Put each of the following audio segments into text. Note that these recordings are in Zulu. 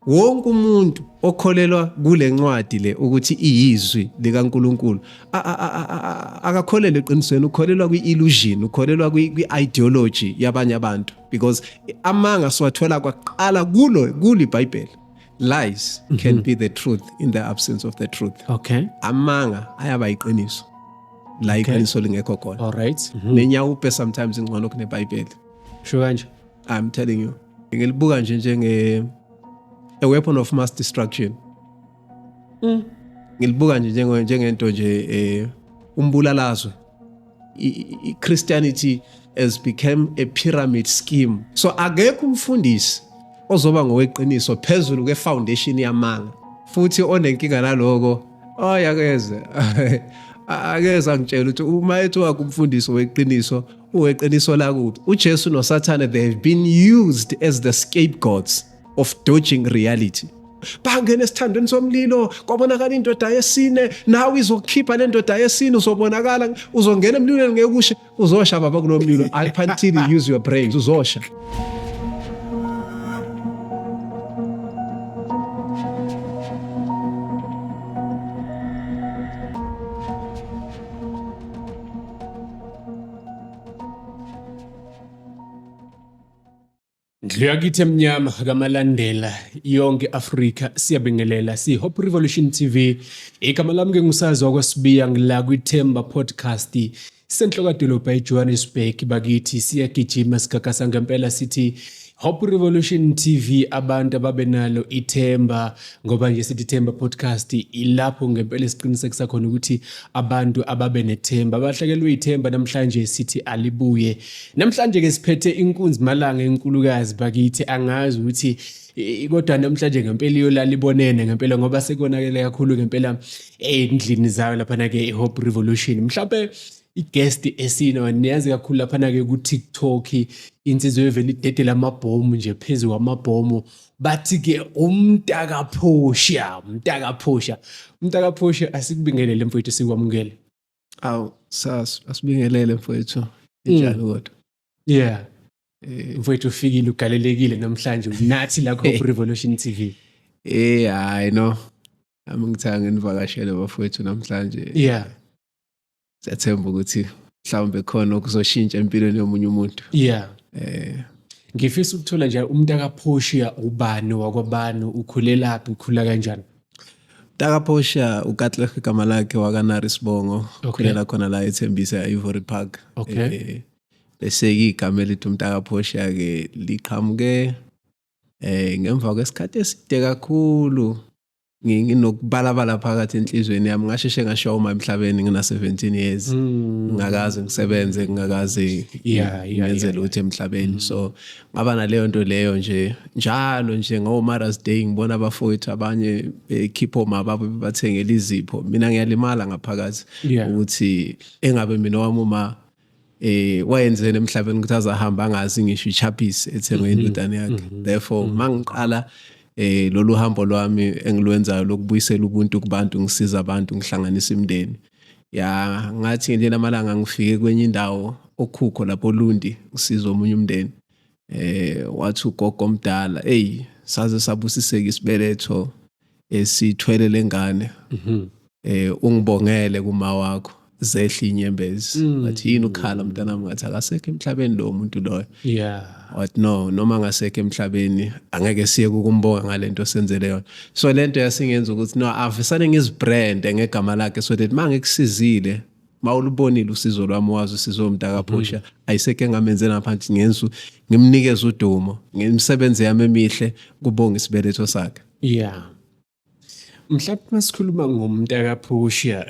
wonke umuntu okholelwa kule ncwadi le ukuthi iyizwi likaNkulunkulu akakholelwa eqinisweni, ukholelwa kwi-illusion, ukholelwa kwi-ideology yabanye abantu, because amanga siwathola kwaqala kuli iBhayibheli. Lies can be the truth in the absence of the truth. Okay. Amanga ayaba iqiniso la iqiniso lingekho khona. All right. Nenyawupe sometimes ingcono kuneBhayibheli. Sure kanje. I'm telling you. Ngilibuka nje njenge a weapon of mass destruction. Ngilibuka nje njengento nje umbulalazwe. Christianity has become a pyramid scheme. So akekho umfundisi ozoba ngoweqiniso phezulu kwefoundation yamanga. Futhi onenkinga naloko, yakeze. Akeza ngitshela ukuthi uma ethi wakumfundisi weqiniso, uweqiniso la kuphi? uJesu noSathane, they have been used as the scapegoats of dodging reality. Bangena esithandweni somlilo, kwabonakala indoda yesine, nawe izokhipha le ndoda yesine, uzobonakala, uzongena emlilweni ngekushe, uzosha baba kulo mlilo. Until you use your brains, uzosha. Ndluyakithi emnyama kamalandela yonke Afrika, siyabingelela Hope Revolution TV. Igama lami ke ngusazi wakwasibiya ngila kwiThemba podcast senhloka dolobha eJohannesburg. Bakithi siyagijima sigagasa ngempela sithi Hope Revolution TV, abantu ababenalo ithemba, ngoba nje sithi Themba podcast ilapho ngempela siqinisekisa khona ukuthi abantu ababenethemba abahlakelwe ithemba. Namhlanje sithi alibuye. Namhlanje ke siphethe inkunzi malanga enkulukazi bakithi, angazi ukuthi kodwa namhlanje ngempela iyolala ibonene ngempela, ngoba sekonakele kakhulu ngempela endlini zayo lapha na ke Hope Revolution. Mhlawumbe i-guest esino niyazi kakhulu lapha na ke ku TikTok, insizwe evela idedela amabhomu nje phezulu kwamabhomu, bathi ke umntakaphosha. Umntakaphosha asikubingelele mfowethu, sikwamukele. Awu asibingelele mfowethu. Njalo kodwa. Yeah. Mfowethu ufikile ugalelekile namhlanje nathi la Hope Revolution TV. Hayi no. Ngithanga nivakashele bafowethu namhlanje. Yeah. Siyathemba ukuthi mhlawumbe khona okuzoshintsha empilweni yomunye umuntu. Yeah. Ngifisa ukuthola nje umntakaphosha ubani wakwabani, ukhulelaphi, ukhula kanjani? Umntakaphosha uKatlego igama lakhe wakaNarisbongo, ukhulela khona la eThembisa Ivory Park. Okay. Bese igama elithi umntakaphosha ke liqhamuke ngemva kwesikhathi eside kakhulu. Nginokubalabala phakathi enhlizweni yami, ngasheshe ngashoma emhlabeni ngina 17 years. Ngakaze ngisebenze, ngakaze ngenze lutho emhlabeni. So ngaba naleyo nto leyo nje njalo nje ngoMother's Day ngibona abafowethu abanye bekhipha omababo bathengela izipho, mina ngiyalimala ngaphakathi ukuthi engabe mina wami uma wayenzene emhlabeni ukuthi azahamba angazi ngisho ichapisi ethengwe indodana yakhe. Therefore mangiqala lolu hambo lwami engilwenzayo lokubuyisela ubuntu kubantu, ngisiza abantu, ngihlanganisa imindeni, ngathi ngelinye amalanga ngifike kwenye indawo okhukho lapho Lundi ngisiza omunye umndeni. Wathi ugogo omdala, saze sabusiseka isibeletho esithwele lengane, ungibongele kuma wakho zehla inyembezi. Wathi yini ukhala mntanami? Ngathi akasekho emhlabeni lo muntu loyo. Wathi no, noma ngasekho emhlabeni angeke siye ukumbonga ngalento senzele yona. So lento yasingenza ukuthi no, avesane ngizibrand ngegama lakhe, so that mangikusizile, mawulubonile usizo lwami, wazi usizo umntakaphosha, ayisekho engamenzela ngaphansi, ngenza ngimnikeza udumo ngemisebenzi yami emihle, kubonga isibeletho sakhe. Mhlawumbe masikhuluma ngomntakaphosha,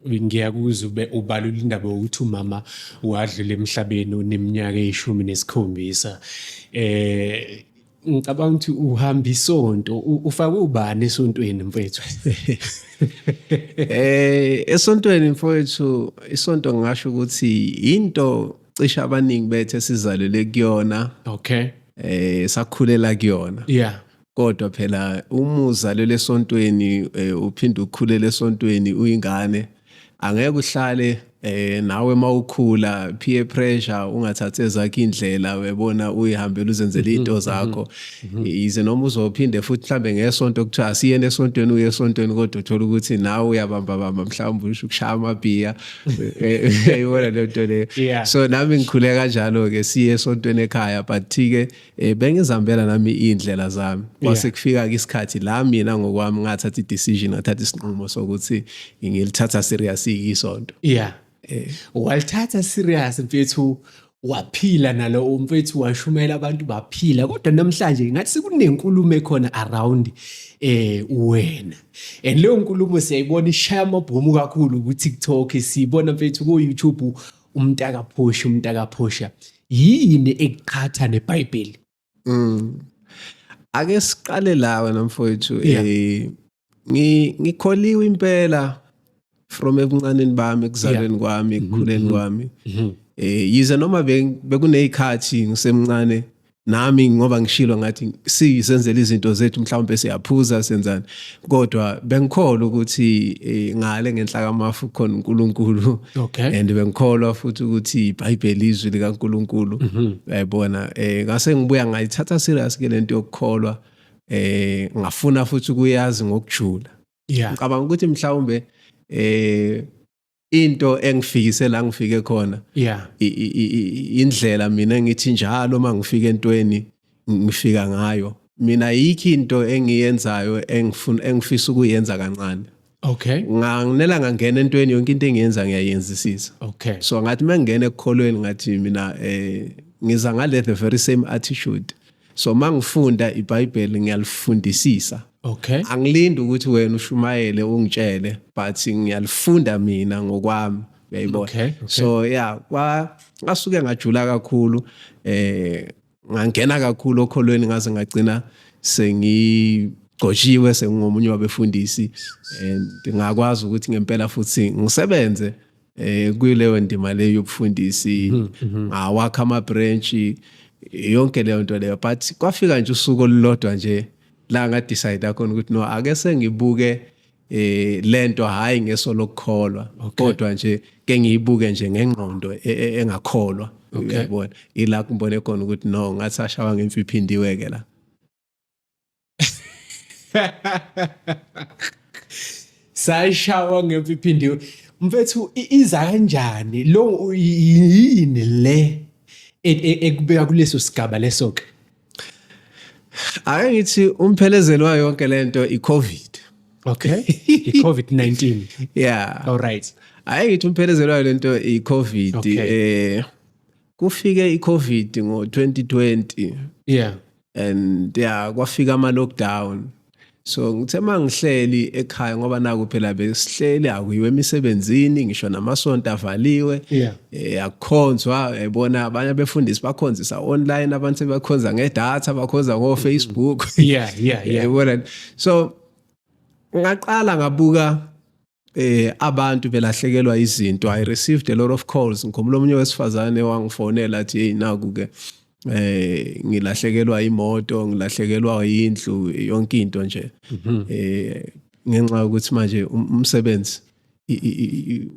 ngiyakuzwa ubalula indaba ukuthi umama wadlula emhlabeni uneminyaka e17. Ngicabanga ukuthi uhamba isonto, ufake ubani esontweni mfethu? Esontweni mfowethu, isonto ngisho ukuthi into cishe abaningi bethu esizalele kuyona. Okay. Sakhulela kuyona. Yeah. Kodwa phela uma uzalele esontweni uphinde ukhulela esontweni uyingane, angeke uhlale nawe mawukhula peer pressure ungathathe zakhe indlela webona uyihambela uzenzele into zakho ize noma uzophinde futhi mhlambe ngesonto kuthiwa asiyene esontweni uye esontweni kodwa uthola ukuthi nawe uyabamba mhlawumbe usho ukushaya amabhiya uyibona le nto le so nami ngikhule kanjalo ke siye esontweni ekhaya but ke bengizihambela nami indlela zami kwase kufika ke isikhathi la mina ngokwami ngathatha i-decision ngathatha isinqumo sokuthi ngilithatha serious isonto walithatha serious mfethu waphila nalo mfethu washumela abantu baphila kodwa namhlanje ngathi sekunenkulumo ekhona around wena and leyo nkulumo siyayibona ishaya amabhomu kakhulu ku TikTok siyibona mfethu ku YouTube umntaka phosha yini ekuqhatha neBhayibheli ake siqale la wena mfowethu ngikholiwe impela from ebuncaneni bami ekuzalweni kwami ekukhuleni kwami yize noma bekunezikhathi ngisemncane nami ngoba ngishilo ngathi sisenzele izinto zethu mhlawumbe siyaphuza senzani kodwa bengikholwa ukuthi ngale ngenhlakamafu khona uNkulunkulu and bengikholwa futhi ukuthi iBhayibheli izwi likaNkulunkulu uyayibona ngase ngibuya ngayithatha serious ke lento yokukholwa ngafuna futhi ukuyazi ngokujula ngicabanga ukuthi mhlawumbe into engifikise la ngifike khona indlela mina ngithi njalo mangifika entweni ngifika ngayo mina ayikho into engiyenzayo engifisa ukuyenza kancane nganginela ngangena entweni yonke into engiyenza ngiyayenzisisa so ngathi mangingena ekukholweni ngathi mina ngiza ngale the very same attitude so mangifunda iBhayibheli ngiyalifundisisa angilindi ukuthi wena ushumayele ungitshele but ngiyalifunda mina ngokwami uyayibona so ngasuke ngajula kakhulu ngangena kakhulu okholweni ngaze ngagcina sengigcotshiwe sengomunye wabefundisi and ngakwazi ukuthi ngempela futhi ngisebenze kuyileyo ndima leyo yobufundisi ngawakha ama branch yonke leyo nto leyo but kwafika nje usuku olulodwa nje la ngadecide khona ukuthi no ake sengibuke lento hayi ngeso lokukholwa kodwa nje ke ngiyibuke nje ngengqondo engakholwa uyabona ila kumbone khona ukuthi no ngathi ashawa ngemfiphindiwe ke la sayishawa ngemfiphindiwe mfethu iza kanjani lo yini le ekubeka kuleso sigaba leso ke ake ngithi umphelezelo wayo yonke lento iCovid iCovid-19 all right ake ngithi umphelezelo wayo lento iCovid kufike iCovid ngo2020 and kwafika ama lockdown so ngithe mangihleli ekhaya ngoba naku phela besihleli akuyiwe emisebenzini ngisho namasonto avaliwe akukhonzwa yabona abanye abefundisi bakhonzisa online abantu sebakhonza ngedatha bakhonza ngo Facebook yabona so ngaqala ngabuka abantu belahlekelwa izinto I received a lot of calls ngikhombula omunye wesifazane wangifonela athi hey naku ke ngilahlekelwa imoto ngilahlekelwa indlu yonke into nje ngenxa ukuthi manje umsebenzi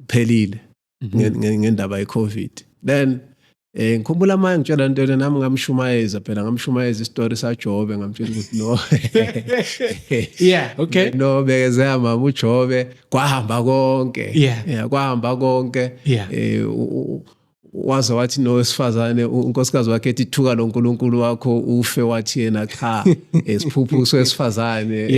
uphelile ngendaba yeCovid then ngikhumbula manje ngitshela into le nami ngamshumayeza phela ngamshumayeza istory saJobe ngamtshela ukuthi no no bekezela mama uJobe kwahamba konke kwahamba konke waze wathi nowesifazane unkosikazi wakhe ethi thuka lo nkulunkulu wakho ufe wathi yena cha isiphuphu sesifazane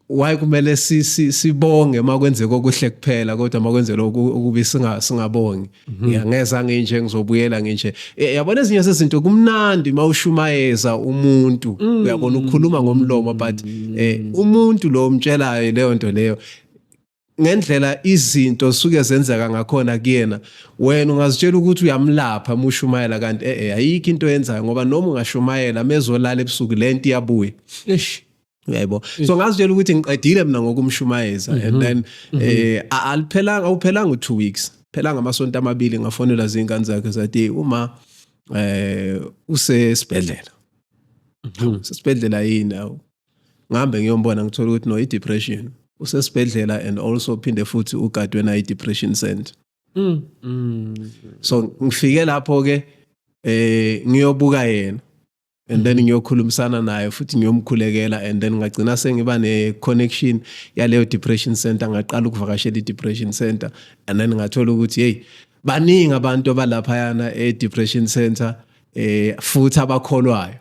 why kumele sibonge makwenzeka okuhle kuphela kodwa makwenzeka okubi singabongi ngiyangeza nginje ngizobuyela nginje yabona ezinye sezinto kumnandi mawushumayeza umuntu uyabona ukukhuluma ngomlomo but umuntu lo umtshelayo leyo nto leyo ngendlela izinto suke zenzeka ngakhona kuyena wena ungazitshela ukuthi uyamlapha umushumayela kanti ayikho into yenzayo ngoba noma ungashumayela mezolala ebusuku lento iyabuya uyayibona so ngazitshela ukuthi ngiqedile mina ngokumshumayeza and then awuphelanga 2 weeks phelanga amasonto amabili ngafonela izingane zakhe zathi uma usesibhedlela sesibhedlela yini awu ngihambe ngiyombona ngithola ukuthi no i depression usesibhedlela and also phinde futhi ugadwe na i-depression center. So ngifike lapho ke ngiyobuka yena and then ngiyokhulumisana naye futhi ngiyomkhulekela and then ngagcina sengiba ne connection yaleyo depression center, ngaqala ukuvakashela i-depression center and then ngathola ukuthi hey baningi abantu abalapha yana e-depression center futhi abakholwayo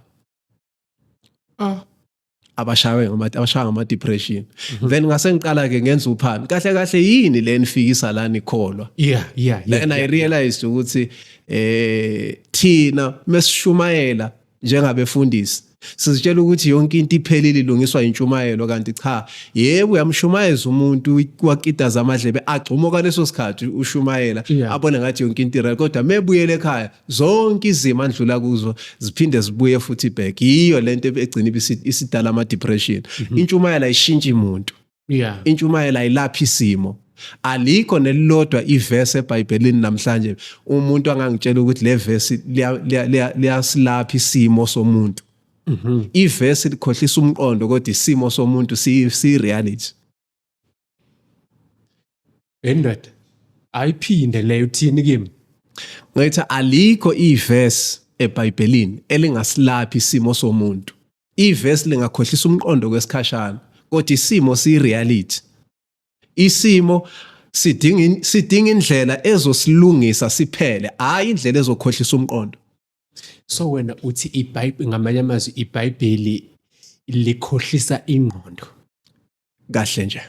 abashawe ngama-depression. Then ngase ngiqala ke ngenza uphando kahle kahle yini le nifikisa la nikholwa. And I realized ukuthi thina mesishumayela njengabefundisi sizitshela ukuthi yonke into iphelile ilungiswa intshumayelo, kanti cha, yebo uyamshumayeza umuntu wakitaza amadlebe agxumoka leso sikhathi ushumayela abone ngathi yonke into irela, kodwa mebuyele ekhaya zonke izimo andlula kuzo ziphinde zibuye futhi back. Yiyo lento egcina isidala ama-depression. Intshumayelo ayishintshi umuntu, intshumayelo ayilaphi isimo. Alikho nelilodwa iverse eBhayibhelini namhlanje umuntu angangitshela ukuthi le verse liyasilapha isimo somuntu. Iverse likhohlisa umqondo kodwa isimo somuntu si reality. Ended ayiphinde leyo uthini kimi? Ngathi alikho iverse eBhayibhelini elingasilapha isimo somuntu. Iverse lingakhohlisa umqondo kwesikhashana kodwa isimo si reality. Isimo sidinga indlela ezosilungisa siphele, hayi indlela ezokhohlisa umqondo. So wena uthi iBhayibheli, ngamanye amazwi iBhayibheli likhohlisa ingqondo. Kahle nje.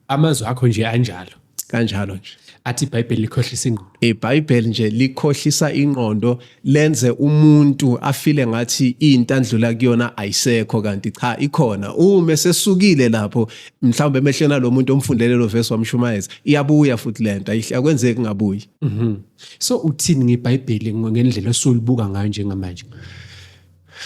Amazwi akho nje anjalo. Kanjalo nje. Athi iBhayibheli likhohlisa ingqondo. iBhayibheli nje likhohlisa ingqondo, lenze umuntu afile ngathi into andlula kuyona ayisekho, kanti cha ikhona. Uma sesukile lapho mhlawumbe emehlena lo muntu omfundele lo verse wamshumayeza, iyabuya futhi lento akwenzeki ngabuyi. So uthini ngeBhayibheli ngendlela osulubuka ngayo njengamanje?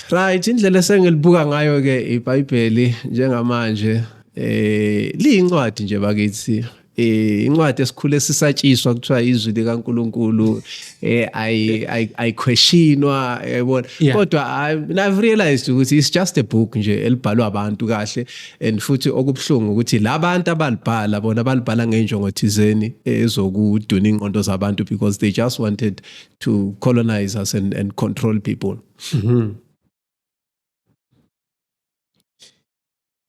Right, indlela esengilibuka ngayo ke iBhayibheli njengamanje liyincwadi nje bakithi. Incwadi esikhule sisatshiswa kuthiwa izwi likaNkulunkulu ayiquestionwa yabona, kodwa I've realized ukuthi it's just a book nje elibhalwa abantu kahle, and futhi okubhlungu ukuthi labantu abalibhala bona balibhala ngenjongo thizeni ezokuduna ingqondo zabantu because they just wanted to colonize us and control people.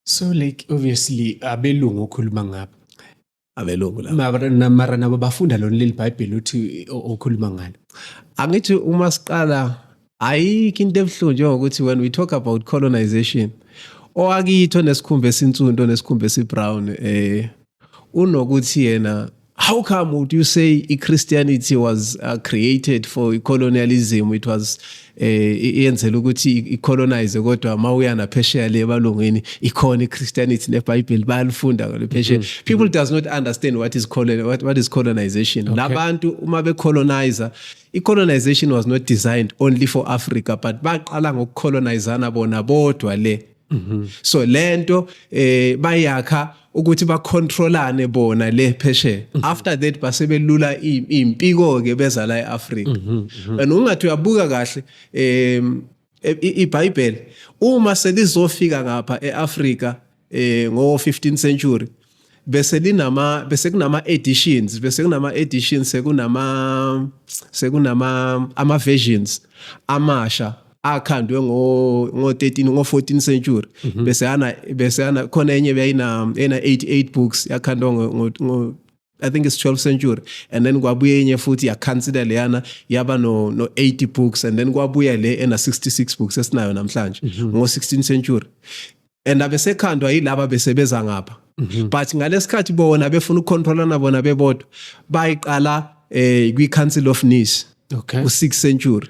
So like obviously abelungu okhuluma ngapha abelungu la mara nabo bafunda lona leli Bible uthi okhuluma ngalo. Angithi uma siqala ayikho into ebuhlungu njengokuthi when we talk about colonization owakitho nesikhumba esinsundu nesikhumba esibrown unokuthi yena, how come would you say Christianity was created for colonialism? It was iyenzela ukuthi icolonize, kodwa mawuya naphesheya le balungini ikhona iChristianity neBhayibheli bayalifunda ngale phesheya. People does not understand what is colonization. Labantu uma becolonizer, icolonization was not designed only for Africa, but baqala ngokucolonizana bona bodwa le. So lento bayakha ukuthi bacontrolane bona le phesheya. After that basebelula impiko ke beza la eAfrica. And ungathi uyabuka kahle iBhayibheli uma selizofika ngapha eAfrica ngo-15th century bese kunama editions, sekunama ama-versions amasha akhandwe ngo-14th century. Bese yana khona enye beyina 88 books yakhandwa ngo I think it's 12th century, and then kwabuye enye futhi yakhansela leyana yaba no 80 books, and then kwabuye le ena 66 books esinayo namhlanje ngo-16th century. And abesekhandwa yilaba besebeza ngapha. But ngalesikhathi bona befuna ukucontrolana bona bebodwa bayiqala kwi-Council of Nice ku-6th century.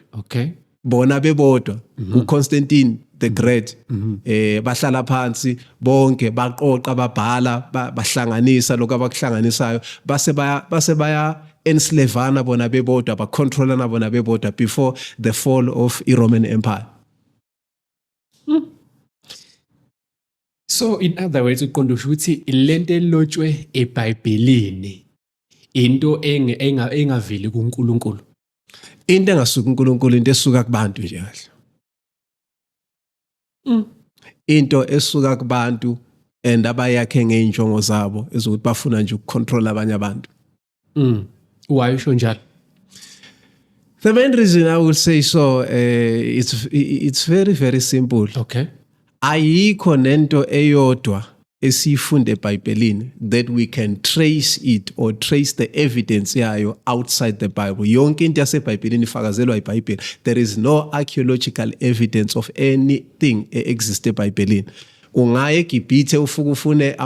Bona bebodwa uConstantine the Great bahlala phansi bonke baqoqa babhala bahlanganisa lokho abakuhlanganisayo base baya enslavana bona bebodwa bacontrolana bona bebodwa before the fall of iRoman Empire. So in other words uqonda ukuthi lento elotshwe eBhayibhelini into engaveli kuNkulunkulu, into engasuka uNkulunkulu, into esuka kubantu nje kahle. Into esuka kubantu and abayakhe ngeinjongo zabo ezokuthi bafuna nje ukucontrol abanye abantu. Why usho njalo? The main reason I will say so, it's very, very simple. Okay. Ayikho nento eyodwa esifunde eBhayibhelini that we can trace it or trace the evidence yayo outside the Bible. Yonke into yaseBhayibhelini ifakazelwa iBhayibheli. There is no archaeological evidence of anything exist eBhayibhelini. Ungaya eGibhithe ufuke ufune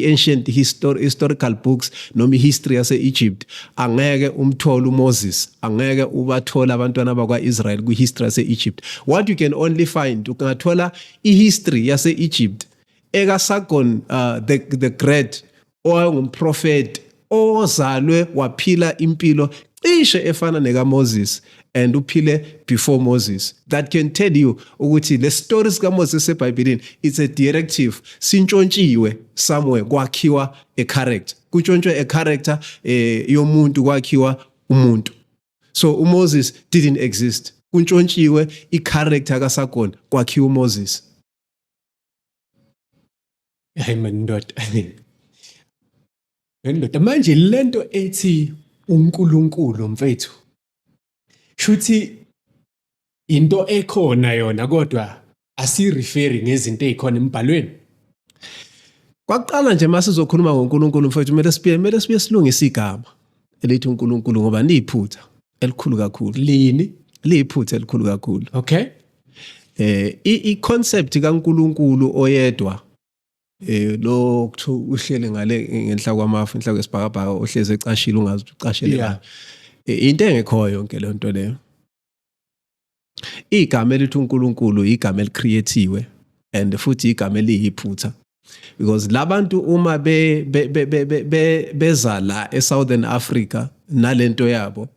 ancient historical books noma history yase-Egypt, angeke umthole uMoses, angeke ubathola abantwana bakwa-Israel kwi-history yase-Egypt. What you can only find, ungathola i-history yase-Egypt ekaSargon the Great, owayengumprofeti ozalwe waphila impilo cishe efana nekaMoses and uphile before Moses. That can tell you ukuthi le stories kaMoses eBhayibhelini, it's a directive, sintshontshiwe somewhere kwakhiwa a character, kutshontshwe a character yomuntu kwakhiwa umuntu. So uMoses didn't exist, kuntshontshiwe i-character kaSargon kwakhiwa uMoses. Hayi mandoda. Ndoda manje lento ethi uNkulunkulu mfethu, shuthi into ekhona yona kodwa asi-referi ngezinto ezikhona embhalweni. Kwaqala nje masizokhuluma ngoNkulunkulu mfethu kumele sibuye silungise igama elithi uNkulunkulu ngoba liyiphutha elikhulu kakhulu. Lini? Liyiphutha elikhulu kakhulu. Okay. I-concept kaNkulunkulu oyedwa lo uhlele ngale ngenhla kwamafu, inhla kwesibhakabhaka, ohleze ecashile ungazi ucashele la. Into engekhoyo yonke le nto leyo. Igama elithi uNkulunkulu igama elicreatiwe and futhi igama eliyiphutha, because labantu uma beza la eSouthern Africa nalento yabo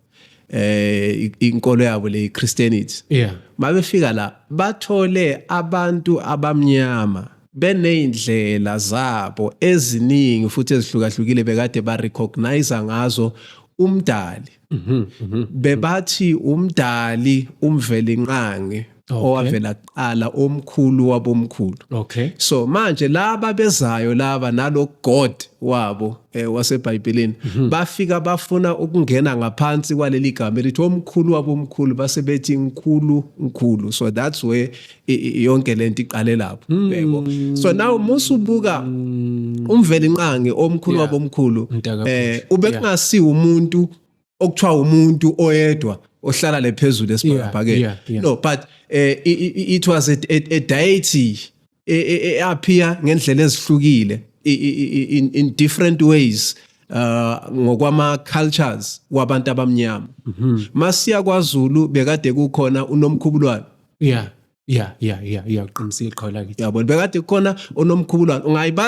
inkolo yabo le Christianity, mabefika la bathole abantu abamnyama beneyindlela zabo eziningi futhi ezihlukahlukile bekade ba recognize ngazo umdali. Bebathi umdali umvelinqange owavela kuqala omkhulu wabomkhulu. Okay. So manje laba bezayo laba nalo God wabo waseBhayibhelini bafika bafuna ukungena ngaphansi kwaleli gama elithi omkhulu wabomkhulu base bethi nkulu. So that's where yonke lento iqale lapho. Yebo. So now musubuka umvelinqange omkhulu wabomkhulu ubekungasi umuntu okuthiwa umuntu oyedwa ohlala lephezulu esibhakabhakeni. No, but it was a deity appear ngendlela ezihlukile in different ways ngokwama cultures wabantu abamnyama. Masiya kwaZulu bekade kukhona uNomkhubulwane. Qinisile khola kithi. Yabo bekade kukhona uNomkhubulwane.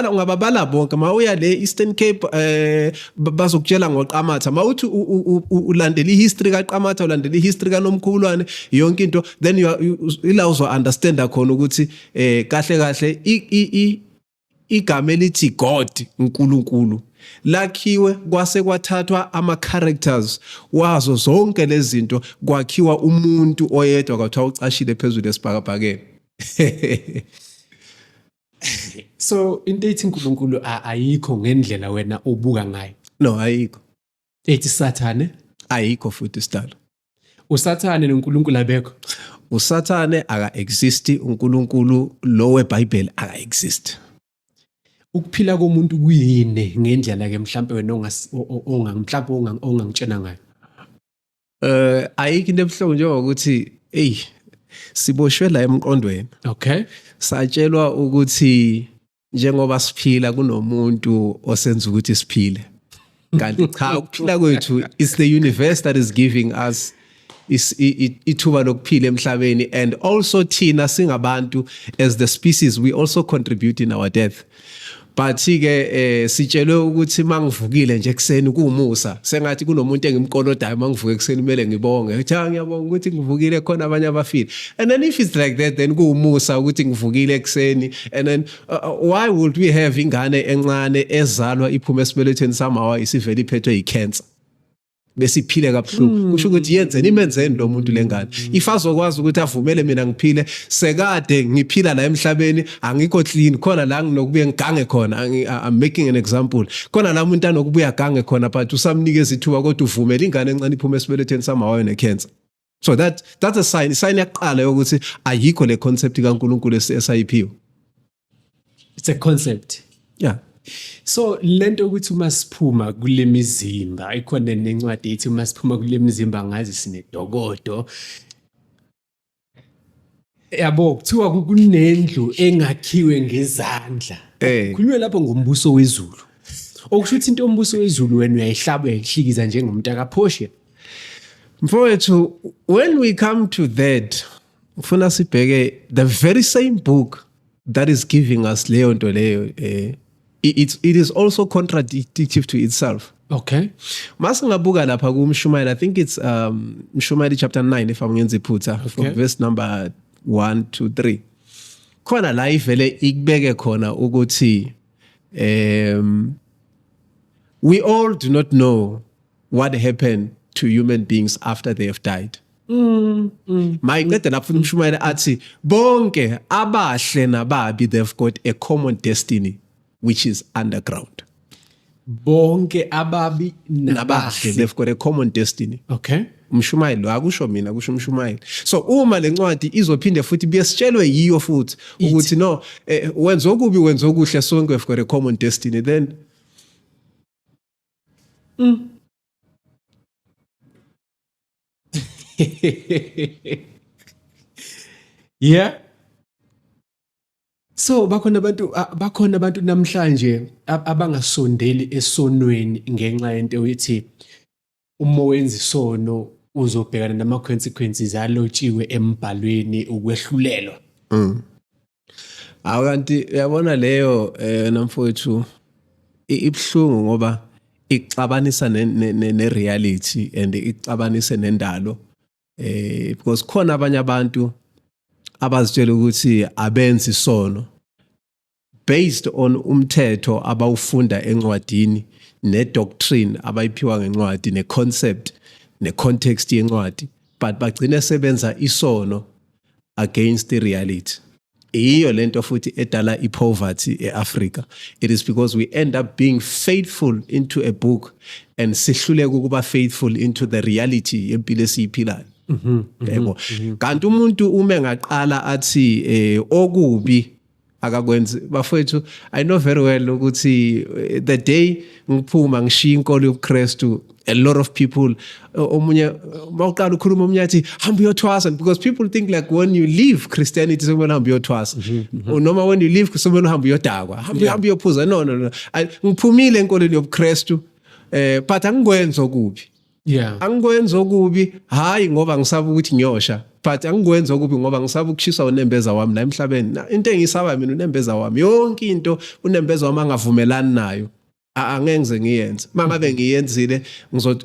Ungababala bonke mawuya le Eastern Cape bazokutshela ngoQamatha. Mawuthi ulandela ihistory kaQamatha, ulandela ihistory kaNomkhubulwane, yonke into, then ila uzo understand khona ukuthi kahle igama elithi God, uNkulunkulu, lakhiwe kwase kwathathwa ama-characters wazo zonke lezi zinto kwakhiwa umuntu oyedwa kwathiwa ucashile phezulu esibhakabhakeni. So into ethi uNkulunkulu ayikho ngendlela wena ubuka ngayo? No, ayikho. Ethi Sathane? Ayikho futhi sidalo. USathane noNkulunkulu abekho? USathane aka-exist, uNkulunkulu lo weBhayibheli aka-exist. Ukuphila komuntu kuyini ngendlela ke mhlambe wena ongangitshena ngayo? Ayikho into ebuhlungu njengokuthi siboshwe la emqondweni. Okay. Satshelwa ukuthi njengoba siphila kunomuntu osenza ukuthi siphile. Kanti cha, ukuphila kwethu is the universe that is giving us ithuba lokuphila emhlabeni, and also thina singabantu as the species we also contribute in our death. But ke sitshelwe ukuthi mangivukile nje ekseni kuumusa, sengathi kunomuntu engimkolodayo mangivuke ekseni kumele ngibonge. Cha, ngiyabonga ukuthi ngivukile khona abanye abafile. And then if it's like that, then kuumusa ukuthi ngivukile ekseni. And then why would we have ingane encane ezalwa iphuma esibelethweni samawa isivele iphethwe yicancer? besiphile kabuhlungu kusho ukuthi yenzeni imenzeni lo muntu lengane if azokwazi ukuthi avumele mina ngiphile sekade ngiphila la emhlabeni angikho clean khona la nginokubuye ngigange khona I'm making an example khona la umuntu anokubuye agange khona but usamnikeza ithuba kodwa uvumele ingane encane iphuma esibeletheni samawayo necancer. So that's a sign yaqala ukuthi ayikho le concept kaNkulunkulu esayiphiwe. It's a concept. Yeah. So lento ukuthi uma siphuma kule mizimba ikhona nencwadi ethi uma siphuma kule mizimba ngazi sinedokodo. Yabo kuthiwa kunendlu engakhiwe ngezandla. Kunywe lapho ngombuso wezulu. Okusho ukuthi into ombuso wezulu wena uyayihlaba uyayihlikiza njengomuntu akaphoshe. Mfowethu, when we come to that, ufuna sibheke the very same book that is giving us leyo nto leyo it is also contradictory to itself. Okay. Masingabuka lapha kuMshumayeli, I think it's Mshumayeli chapter 9 if angenza iphutha from verse number 1 to 3. Khona la ivele ikubeke khona ukuthi we all do not know what happened to human beings after they have died. Mayiqeda lapho uMshumayeli athi bonke abahle nababi they've got a common destiny which is underground. Bonke ababi nabahle they've got a common destiny. Okay. Umshumayeli lo akusho mina kusho uMshumayeli. So uma lencwadi izophinde futhi biyesitshelwe yiyo futhi ukuthi no wenza okubi wenza okuhle sonke we've got a common destiny then yeah. So bakhona abantu namhlanje abangasondeli esonweni ngenxa yento ethi uma wenza isono uzobhekana nama consequences alotshiwe embhalweni ukwehlulelwa. Akanti uyabona leyo namfowethu ibhlungu ngoba ixabanisa ne reality and ixabanise nendalo because khona abanye abantu abazitshela ukuthi abenzi isono based on umthetho abawufunda encwadini ne-doctrine abayiphiwa ngencwadi ne-concept ne-context yencwadi but bagcine sebenza isono against the reality. Iyo lento futhi edala ipoverty eAfrica. It is because we end up being faithful into a book and sihluleka ukuba faithful into the reality yempilo esiyiphilayo. Yebo. Kanti umuntu uma engaqala athi okubi akakwenzi bafethu I know very well ukuthi the day ngiphuma ngishiya inkolo yobuKristu a lot of people omunye bawuqala ukukhuluma omunye athi hamba uyothwasa because people think like when you leave Christianity sokumele hamba uyothwasa noma when you leave sokumele hamba uyodakwa hamba uyophuza no ngiphumile enkolweni yobuKristu but angikwenza okubi. Yeah. Angikwenza okubi hayi ngoba ngisaba ukuthi ngiyosha but angikwenza okubi ngoba ngisaba ukushisa unembeza wami la emhlabeni. Into engisaba mina unembeza wami yonke into unembeza wami angavumelani nayo angeke ngize ngiyenze. Mangabe ngiyenzile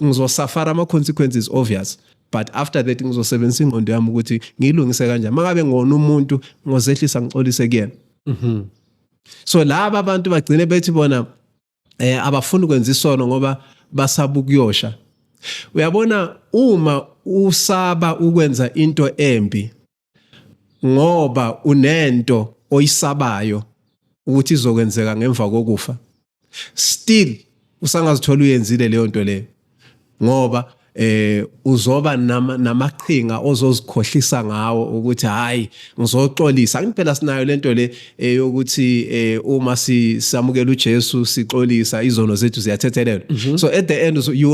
ngizosafara ama consequences obvious but after that ngizosebenzisa ingqondo yami ukuthi ngilungise kanjani. Mangabe ngona umuntu ngozehlisa ngixolise kuyena. So laba abantu bagcine bethi bona abafuni ukwenza isono ngoba basaba ukuyosha. Uyabona uma usaba ukwenza into embi ngoba unento oyisabayo ukuthi izokwenzeka ngemva kokufa still usangazithola uyenzile leyo nto leyo ngoba uzoba namaqhinga ozozikhohlisa ngawo ukuthi hayi ngizoxolisa. Ngempela sinayo lento le yokuthi uma sisamukela uJesu sixolisa izono zethu ziyathethelelwa. So at the end you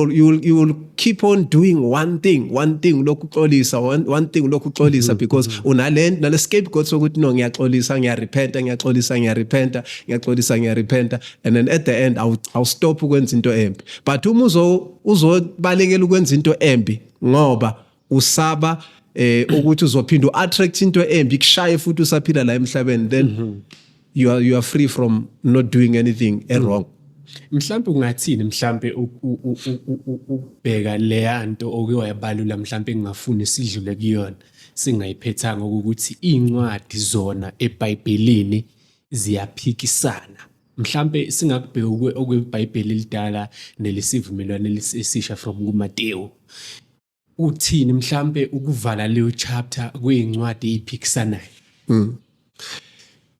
will keep on doing one thing lokuxolisa one thing lokuxolisa because unale scapegoat sokuthi no ngiyaxolisa ngiyarepenta and then at the end I'll stop ukwenza into embi. But uma uzobalekela ukwenza into embi ngoba usaba ukuthi uzophinda uattract into embi kushaye futhi usaphila la emhlabeni then you are free from not doing anything wrong. Mhlambe ungathini mhlambe ubheka leyanto okuyabalula mhlambe engafuni sidlule kuyona singayiphethanga ukuthi incwadi zona eBhayibhelini ziyaphikisana mhlambe singakubheka okweBhayibheli elidala nelesivumelwano esisha from kuMateyu. Uthini mhlambe ukuvala leyo chapter kweyincwadi eziphikisanayo?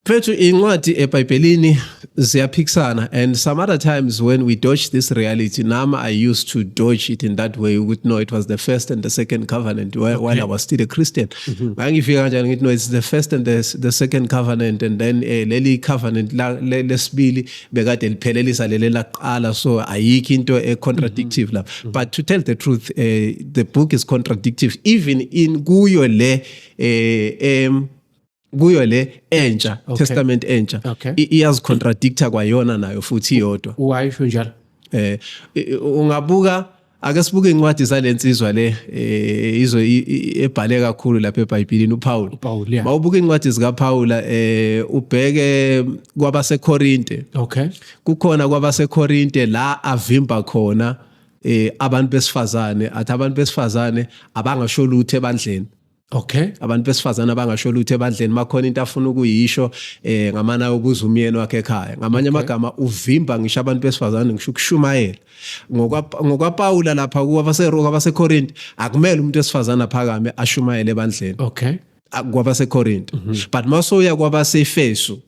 Pethu incwadi eBhayibhelini ziyaphikisana, and some other times when we dodge this reality, I used to dodge it in that way. We would know it was the first and the second covenant while I was still a Christian. No, it's the first and the second covenant, and then leli covenant lesibili bekade liphelelisa leli laqala, so ayikho into contradictive la. But to tell the truth, the book is contradictive even in kuyo le entsha, testament entsha, iyazicontradicta kwayona nayo futhi iyodwa. Why njalo? Ungabuka ake sibuke incwadi zalensizwa le izo ebhale kakhulu lapha eBhayibhelini uPaul. Mawubuka incwadi zika Paul ubheke kwabaseKorinte. Kukhona kwabaseKorinte la avimba khona abantu besifazane, athi abantu besifazane abangasho lutho ebandleni. Abantu besifazana abangasho lutho ebandleni makhona into afuna ukuyisho ngamana ubuza umyeni wakhe ekhaya. Ngamanye amagama uvimba ngisho abantu besifazane ngisho ukushumayela. NgokwaPaula lapha kwabaseKorinte akumele umuntu esifazana phakame ashumayele ebandleni. KwabaseKorinte. But masoya kwabaseEfesu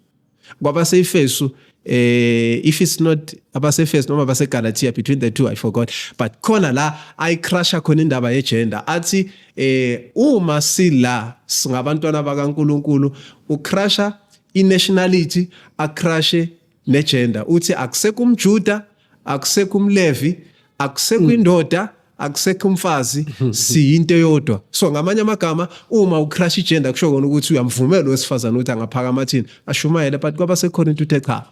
if it's not abase-Efesu noma abase-Galatia, between the two I forgot, but khona la ayicrusha khona indaba yegender athi uma sila singabantwana bakaNkulunkulu ucrusha inationality acrushe negender. Uthi akusekho umJuda, akusekho umLevi, akusekho indoda, akusekho umfazi, siyinto eyodwa. So ngamanye amagama uma ucrush igender kusho kona ukuthi uyamvumela owesifazana ukuthi angaphakama thina ashumayele, but kwabaseKorinte uthe cha.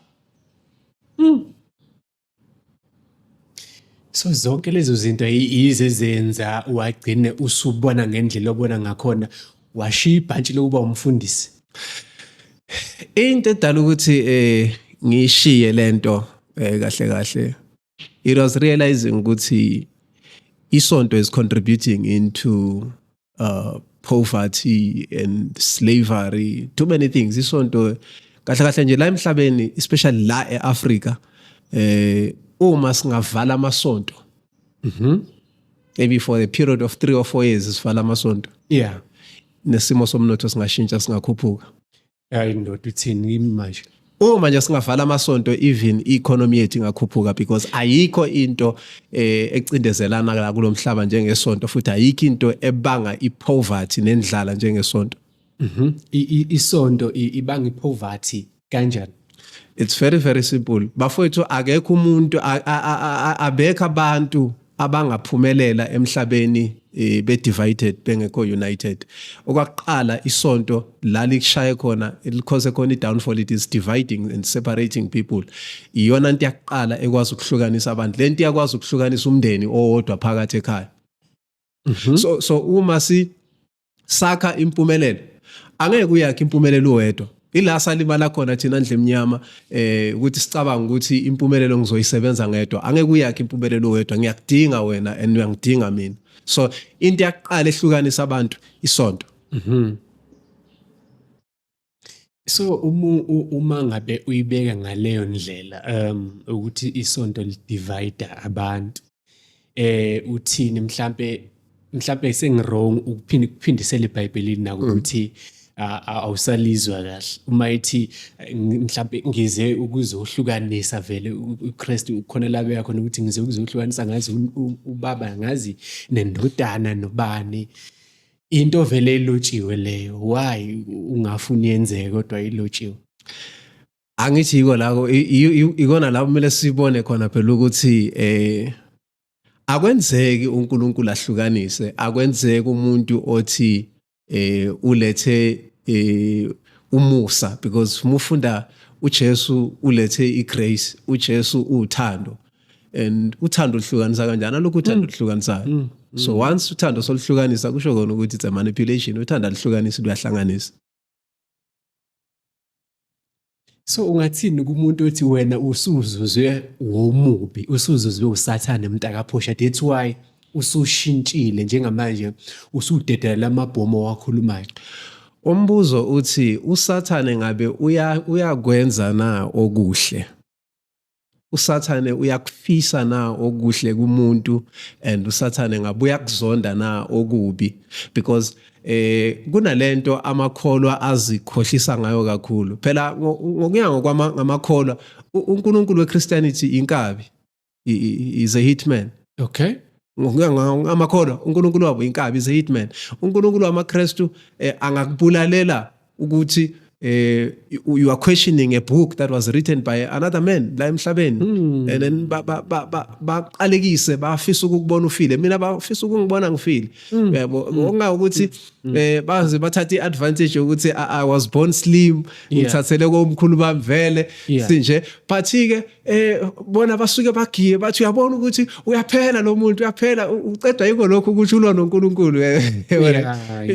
So zonke lezo zinto izezenza wagcine usubona ngendlela obona ngakhona washiya ibhantshi lokuba umfundisi. Into edala ukuthi ngishiye lento kahle it was realizing ukuthi isonto is contributing into poverty and slavery, too many things. Isonto kahle nje la emhlabeni, especially la eAfrica, uma singavala amasonto, maybe for the period of 3 or 4 years sivala amasonto, nesimo somnotho singashintsha singakhuphuka. Indoda uthini manje? Uma nje singavala amasonto, even economy yethu ingakhuphuka, because ayikho into ecindezelana la kulomhlaba njengesonto, futhi ayikho into ebanga ipoverty nendlala njengesonto. Isonto ibanga ipoverty kanjani? It's very, very simple. Bafowethu akekho umuntu abekho abantu abangaphumelela emhlabeni be-divided bengekho united. Okwaqala isonto la likushaye khona elikhoze khona i-downfall, it is dividing and separating people. Iyona into yaqala ekwazi ukuhlukanisa abantu. Le nto iyakwazi ukuhlukanisa umndeni owodwa phakathi ekhaya. So uma sakha impumelelo angeke uyakhe impumelelo wedwa. Ila salimala khona thina ndle emnyama ukuthi sicabanga ukuthi impumelelo ngizoyisebenza ngedwa. Angeke uyakhe impumelelo wedwa, ngiyakudinga wena and uyangidinga mina. So into yaqala ehlukanisa abantu isonto. So uma ngabe uyibeka ngaleyo ndlela ukuthi isonto lidivide abantu, uthini mhlambe sengirong ukuphindisela eBhayibhelini nakuthi awusalizwa kahle uma ethi mhlambe ngize ukuzohlukanisa vele uKristu ukhona la beya khona ukuthi ngize ukuzohlukanisa ngazi ubaba ngazi nendodana nobani, into vele ilotshiwe leyo. Why ungafuni yenzeke kodwa ilotshiwe? Angithi ikona la kumele sibone khona phela ukuthi akwenzeki uNkulunkulu ahlukanise, akwenzeki umuntu othi ulethe umusa, because mufunda uJesu ulethe igrace, uJesu uthando, and uthando luhlukanisa kanjani? Alokhu uthando luhlukanisayo. So once uthando soluhlukanisa kusho kona ukuthi it's a manipulation. Uthando luhlukanisa luyahlanganisa. So ungathini kumuntu othi wena usuzuzwe womubi, usuzuzwe uSathane mntakaphosha, that's why usushintshile njengamanje usudedela amabhomo wakhulumayo? Umbuzo uthi uSathane ngabe uyakwenza na okuhle? usathane uyakufisa na okuhle kumuntu and usathane ngabe uyakuzonda na okubi, because kunalento amakholwa azikhohlisa ngayo kakhulu. Phela ngokuya ngokwamakholwa uNkulunkulu weChristianity inkabi, is a hitman. Okay. Amakholwa uNkulunkulu wabo inkabi, is a hitman. uNkulunkulu wamaKristu angakubulalela ukuthi you are questioning a book that was written by another man la emhlabeni, and then baqalekise bafisa ukubona ufile, mina bafisa ukungibona ngifile, yabo onga ukuthi baze bathatha iadvantage ukuthi I was born slim, ngithathele komkhulu bami vele sinje, but ke bona basuke bagiye bathi uyabona ukuthi uyaphela lo muntu, uyaphela uceda yiko lokho ukuthi ulwa noNkulunkulu,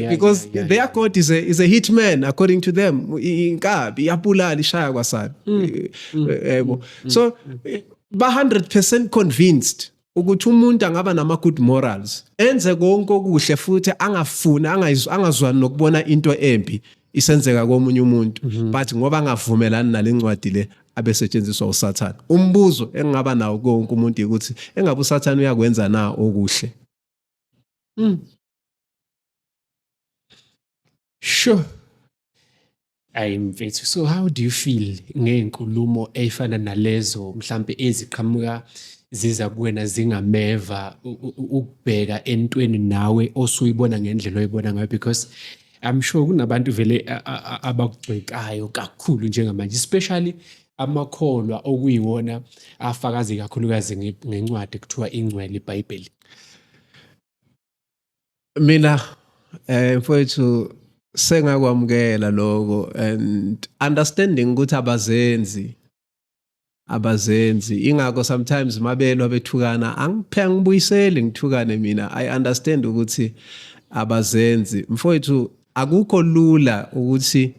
because their God is a hitman according to them. Inkabi iyabulala ishaya kwasana, yebo. So ba 100% convinced ukuthi umuntu angaba nama good morals, enze konke okuhle futhi angafuna angazwani nokubona into embi isenzeka komunye umuntu, but ngoba angavumelani nalencwadi le abesetshenziswa uSathane. Umbuzo engaba nawo konke umuntu ukuthi engabe uSathane uyakwenza na okuhle. Sure. Mfethu, so how do you feel ngeenkulumo eyifana nalezo mhlambe eziqhamuka ziza kuwena zingameva ukubheka entweni nawe osuyibona ngendlela oyibona ngayo, because I'm sure kunabantu vele abakugxekayo kakhulu njengamanje, especially amakholwa okuyiwona afakazi kakhulukazi ngencwadi kuthiwa ingcwele iBhayibheli? Mina mfowethu sengakwamukela lokho, and understanding ukuthi abazenzi ingakho sometimes mabelwa bethukana angibuyiseli ngithukane mina. I understand ukuthi abazenzi. Mfowethu akukho lula ukuthi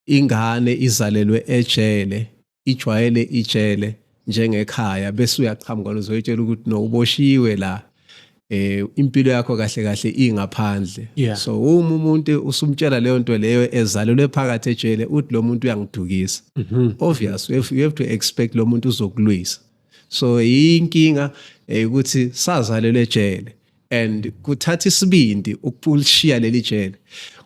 ingane izalelwe ejele, ijwayele ijele njengekhaya, bese uyaqhamuka uzoyitshela ukuthi no uboshiwe la, impilo yakho kahle kahle ingaphandle. So uma umuntu usumtshela leyo nto leyo ezalelwe phakathi ejele uthi lo muntu uyangidukisa, obvious you have to expect lo muntu uzokulwisa. So inkinga ukuthi sazalelwe ejele and kuthatha isibindi ukulishiya leli jele,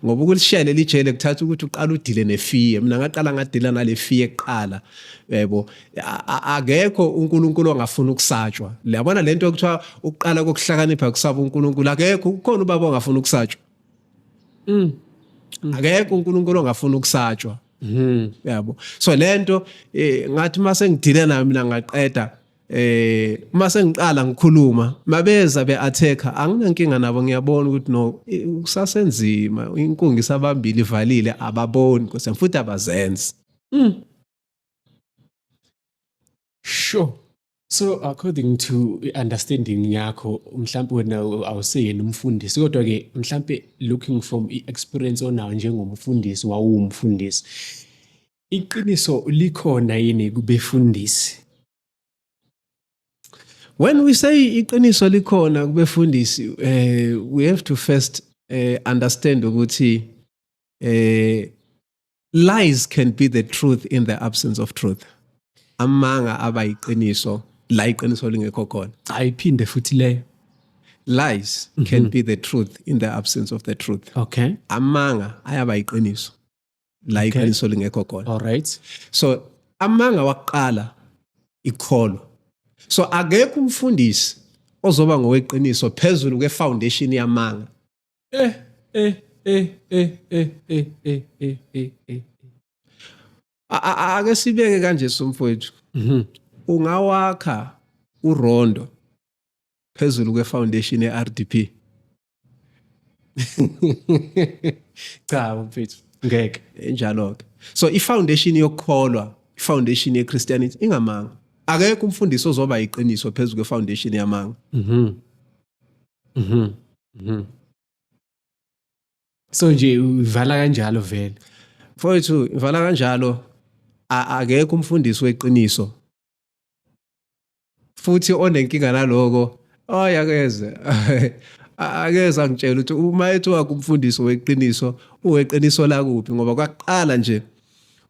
ngoba ukulishiya leli jele kuthatha ukuthi uqala udile nefiye. Mina ngaqala ngadila nale fiye kuqala, yebo. Akekho uNkulunkulu ongafuna ukusatshwa. Uyabona lento ekuthiwa ukuqala kokuhlakanipha kusaba uNkulunkulu, akekho. Kukhona ubaba ongafuna ukusatshwa, akekho uNkulunkulu ongafuna ukusatshwa, yabo. So lento ngathi mase ngidile nayo mina ngaqeda, mase ngiqala ngikhuluma mabeza be-attacker anginankinga nabo, ngiyabona ukuthi no kusasenzima, inkungu isabambile ivalile, ababoni kodwa futhi abazenzi. Sure. So according to understanding yakho mhlambe wena awuseyena umfundisi, kodwa ke mhlambe looking from experience onayo njengomfundisi, wawumfundisi, iqiniso likhona yini kubefundisi? When we say iqiniso likhona kubefundisi, we have to first understand ukuthi lies can be the truth in the absence of truth. Amanga abayiqiniso la iqiniso lingekho khona. Ayiphinde futhi leyo. Lies can be the truth in the absence of the truth. Okay. Amanga ayabayiqiniso la iqiniso lingekho khona. All right. So amanga waqala ikholo. So akekho umfundisi ozoba ngoweqiniso phezulu kwefoundation yamanga. Ake sibeke kanje somfowethu. Ungawakha uRondo phezulu kwefoundation yeRDP? Cha mfethu, ngeke. Njalo ke. So ifoundation yokukholwa, ifoundation yeChristianity ingamanga. Akekho umfundisi ozoba iqiniso phezulu kwefoundation yamanga. So nje uvala kanjalo vele. Mfowethu uvala kanjalo, akekho umfundisi weqiniso futhi onenkinga naloko oyakeze. Akeza ngitshela ukuthi uma ethi wakumfundisi weqiniso, uweqiniso la kuphi, ngoba kwaqala nje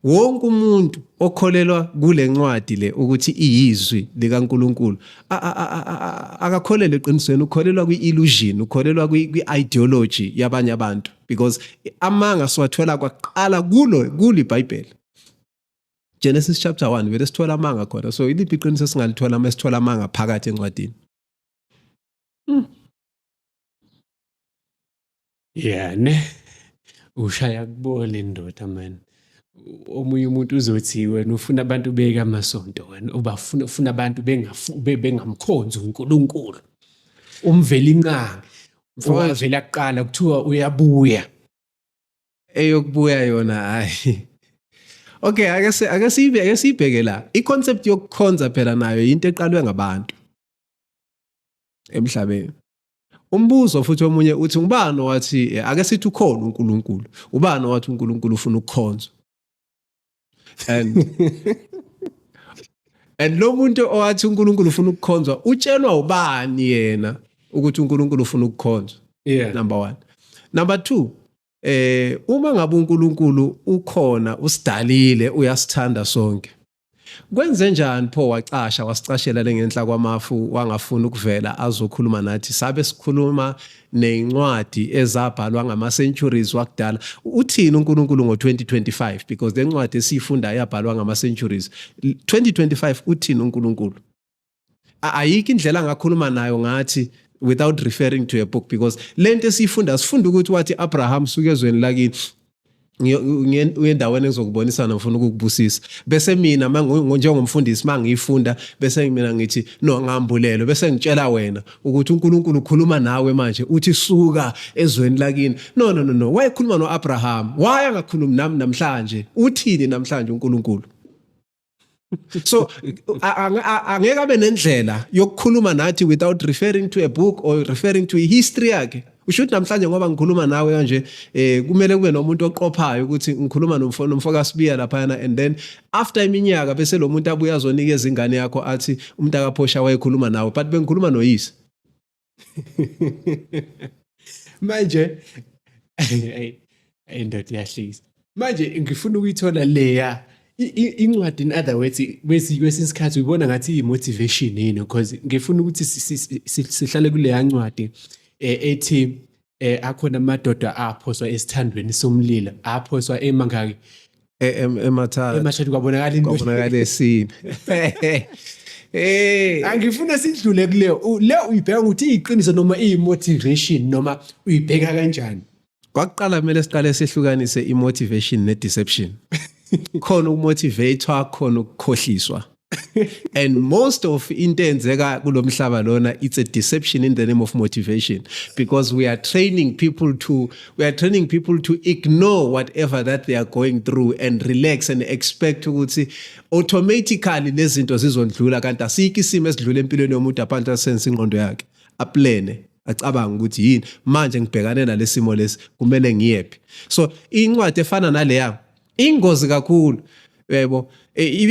wonke umuntu okholelwa kule ncwadi le ukuthi iyizwi likaNkuluNkulu akakholelwa eqinisweni, ukholelwa kwi-illusion, ukholelwa kwi-ideology yabanye abantu, because amanga siwathola kwaqala kulo iBhayibheli. Genesis chapter 1 vele sithola amanga khona. So iliphi iqiniso singalithola uma sithola amanga phakathi encwadini? Yeah, ne ushaya kubole ndoda man. Omunye umuntu uzothi wena ufuna abantu beke amasonto, wena ufuna abantu bengamkhonzi uNkulunkulu. Umveli inqanga mfowavela kuqala kuthiwa uyabuya. Eyokubuya yona hayi. Okay, ake siyibheke la. I-concept yokukhonza phela nayo into eqalwe ngabantu emhlabeni. Umbuzo futhi omunye uthi ubani wathi ake sithi ukhona uNkulunkulu. Ubani wathi uNkulunkulu ufuna ukukhonzwa? And lo muntu owathi uNkulunkulu ufuna ukukhonzwa utshelwa ubani yena ukuthi uNkulunkulu ufuna ukukhonzwa? Yeah. Number 1. Number 2, uma ngabe uNkulunkulu ukhona usidalile uyasithanda sonke. Kwenze njani pho wasicashela lengenhla kwamafu wangafuna ukuvela azokhuluma nathi? Sabe sikhuluma nencwadi ezabhalwa ngama-centuries wakudala. Uthini uNkulunkulu ngo-2025? Because le ncwadi esiyifunda yabhalwa ngama-centuries. 2025 uthini uNkulunkulu? Ayikho indlela angakhuluma nayo ngathi without referring to a book, because lento esiyifunda sifunda ukuthi wathi Abraham suke ezweni lakini uyendaweni ezokubonisana ngifuna ukukubusisa, bese mina njengomfundisi mangiyifunda bese mina ngithi no ngambulelo, bese ngitshela wena ukuthi uNkulunkulu ukhuluma nawe manje uthi suka ezweni lakini. No, wayekhuluma noAbraham, waya ngakhuluma nami namhlanje. Uthini namhlanje uNkulunkulu? So angeke abe nendlela yokukhuluma nathi without referring to a book or referring to history yakhe. Ushuthi namhlanje ngoba ngikhuluma nawe kanje kumele kube nomuntu oqophayo ukuthi ngikhuluma nomfo kaSibiya laphana, and then after iminyaka bese lo muntu abuya azonikeza ingane yakho athi umntakaPhosha wayekhuluma nawe, but bengikhuluma noyise. Manje ndoda yahlisa. Manje ngifuna ukuyithola leya incwadi, in other words, kwesinye isikhathi uyibona ngathi iyi-motivation yini, because ngifuna ukuthi sihlale kuleya ncwadi ethi akhona amadoda aphoswa esithandweni somlilo, aphoswa emangaki emathathu kwabonakala esini. Angifuna sidlule kuleyo le uyibheka ukuthi iyiqiniso noma iyi-motivation noma uyibheka kanjani? Kwakuqala kumele siqale sehlukanise i-motivation ne-deception. Khona ukumotivator, khona ukukhohliswa. And most of into enzeka kulomhlaba lona, it's a deception in the name of motivation, because we are training people to ignore whatever that they are going through and relax and expect ukuthi automatically lezi zinto zizondlula, kanti asikho isimo esidlula empilweni yomuntu aphansi asense ingqondo yakhe aplane acabanga ukuthi yini manje ngibhekane nalesimo lesi kumele ngiyephi. So incwadi efana naleya ingozi kakhulu, yebo.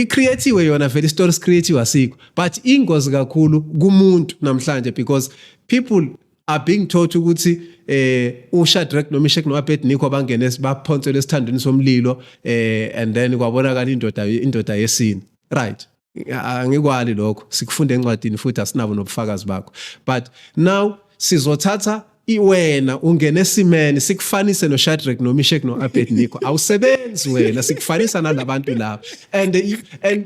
Creative yona vele stories creative asikho, but ingozi kakhulu kumuntu namhlanje, because people are being taught ukuthi uShadrach noMeshach noAbednego bangene baphonsele esithandweni somlilo, and then kwabonakala indoda yesine, right? Angikwali lokho, sikufunde encwadini futhi asinabo nobufakazi bakho. But now sizothatha iwena ungene esimene sikufanise noShadrach noMeshach noAbednego, awusebenzi wena, sikufanisa nalabantu laba. And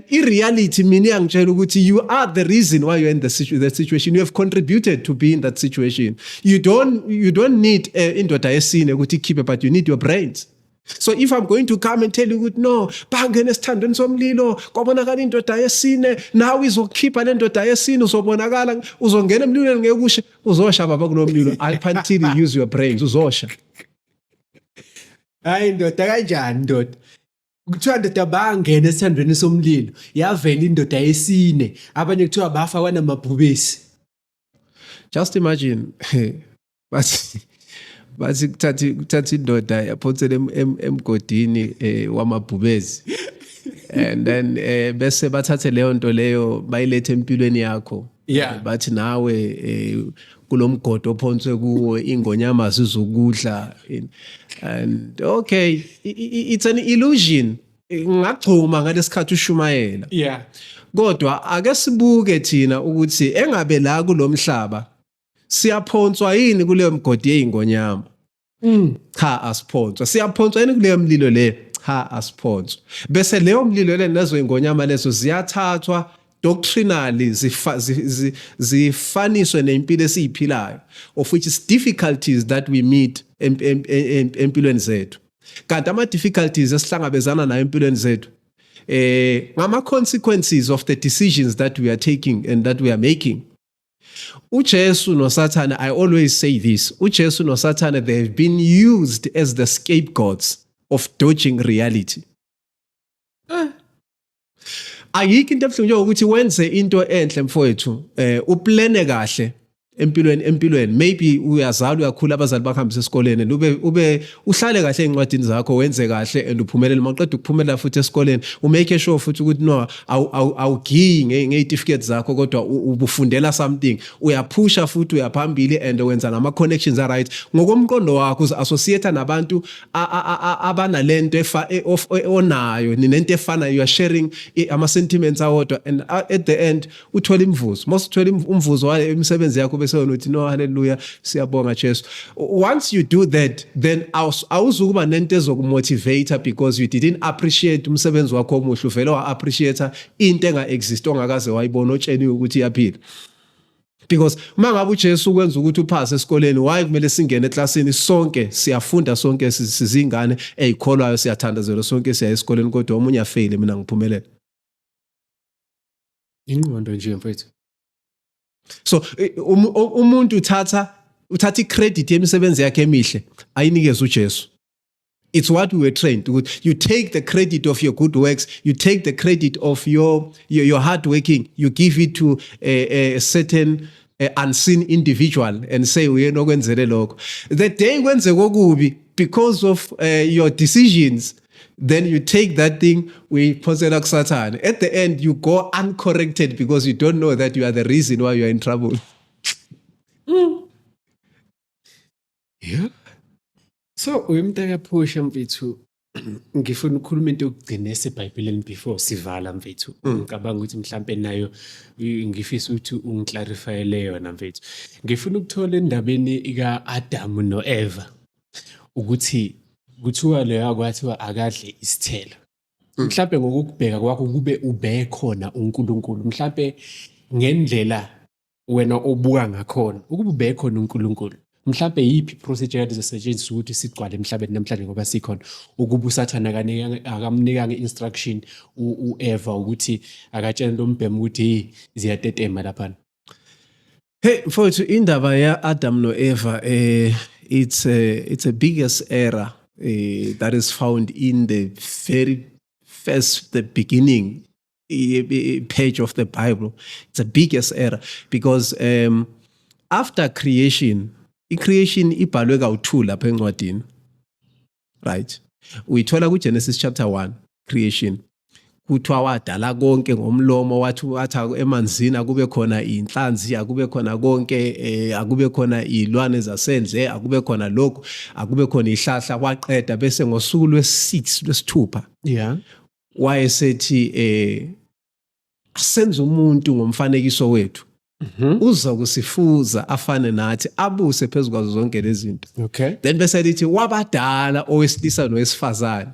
i-reality mina iyangitshela ukuthi you are the reason why you're in that situation. You have contributed to be in that situation. You don't need indoda yesine ukuthi ikhiphe, but you need your brains. So if I'm going to come and tell you ukuthi no bangene esithandweni somlilo kwabonakala indoda yesine, nawe izokhipha le ndoda yesine, uzobonakala uzongena emlilweni ngekushe, uzosha baba kulomlilo until you use your brains, uzosha. Hayi ndoda kanjani ndoda? Kuthiwa ndoda bangene esithandweni somlilo, yavela indoda yesine, abanye kuthiwa bafa kwanamabhubesi. Just imagine bathi kuthatha indoda yaphonsela emgodini wamabhubezi, and then bese bathathe leyo nto leyo bayilethe empilweni yakho. Yeah. Bathi nawe kulomgodo ophonswe kuwo ingonyama zizokudla, and okay, it's an illusion. ngagcuma ngalesikhathi ushumayela. Yeah. Kodwa ake sibuke thina ukuthi engabe la kulomhlaba siyaphonswa yini kuleyo mgodi yeingonyama. Cha asiphonswa. Siyaphonswa yini kuleyo mlilo le? Cha asiphonswa. Bese leyo mlilo le nazo ingonyama lezo ziyathathwa doctrinally zifaniswe nempilo esiyiphilayo, of which is difficulties that we meet empilweni zethu. Kanti ama difficulties esihlangabezana nayo empilweni zethu ngama consequences of the decisions that we are taking and that we are making. uJesu noSathane, I always say this, uJesu noSathane, they have been used as the scapegoats of dodging reality. Ayikho into ebuhlungu njengokuthi wenze into enhle mfowethu, uplane kahle empilweni, maybe uyazalwa uyakhula abazali bakuhambisa esikoleni, ube uhlale kahle ezincwadini zakho, wenze kahle and uphumelele. Maqeda ukuphumelela futhi esikoleni, umake sure futhi ukuthi no awugiyi ngezitifiketi zakho, kodwa ubufundela something, uyaphusha futhi uyaphambili and wenza nama connections are right ngokomqondo wakho, uzassociate nabantu abanalento onayo, ninento efana, you are sharing ama sentiments awodwa, and at the end uthola imvuzo. Most uthola umvuzo wa imisebenzi yakho bese wena uthi no hallelujah siyabonga Jesu. Once you do that, then awuzukuba nento ezokumotivate because you didn't appreciate umsebenzi wakho omuhle, uvela wa appreciate into enga exist ongakaze wayibona otsheni ukuthi iyaphila. Because uma ngabe uJesu ukwenza ukuthi uphase esikoleni, why kumele singene eklasini sonke siyafunda, sonke sizingane ezikholwayo, siyathandazela sonke siya esikoleni, kodwa omunye afail mina ngiphumelela? Ingqondo nje mfethu. So umuntu uthatha icredit yemisebenzi yakhe emihle ayinikeze uJesu. It's what we were trained to. You take the credit of your good works, you take the credit of your hard working, you give it to a certain unseen individual and say uyena okwenzele lokho. The day kwenze kokubi because of your decisions, then you take that thing, we phosela kuSathane. At the end you go uncorrected because you don't know that you are the reason why you are in trouble. Yeah. So uyimntaka phusha mfethu, ngifuna ukukhuluma into yokugcina eseBhayibhelini before sivala mfethu. Ngicabanga ukuthi mhlambe nayo ngifisa ukuthi ungiclarifyele yona mfethu. Ngifuna ukuthola endabeni ika Adam noEva ukuthi kuthiwa leya kwathiwa akadle isithelo. Mhlambe ngokubheka kwakho kube ubekhona uNkulunkulu, mhlambe ngendlela wena obuka ngakhona ukuba ubekhona uNkulunkulu, mhlambe yipi procedure ezisetshenziswa ukuthi sigcwale emhlabeni namhlanje ngoba sikhona, ukuba uSathane akamnikanga instruction uEva ukuthi akatshela lombhemu ukuthi ziyatetema lapha? Hey mfowethu, indaba ya Adam noEva, it's a biggest error that is found in the very first, the beginning page of the Bible. It's the biggest error because after creation ibhalwe kawu2 lapha encwadini, right? Uyithola kuGenesis chapter 1, creation. Kuthiwa wadala konke ngomlomo, wathi emanzini akube khona inhlanzi, akube khona konke, akube khona izilwane zasendle, akube khona lokho, akube khona ihlahla, waqeda bese ngosuku lwesi-6 lwesithupha, yeah, wayesethi asenze umuntu ngomfanekiso wethu, uza kusifuza afane nathi, abuse phezulu kwazo zonke lezi zinto. Okay. Then bese lithi wabadala owesilisa nowesifazane,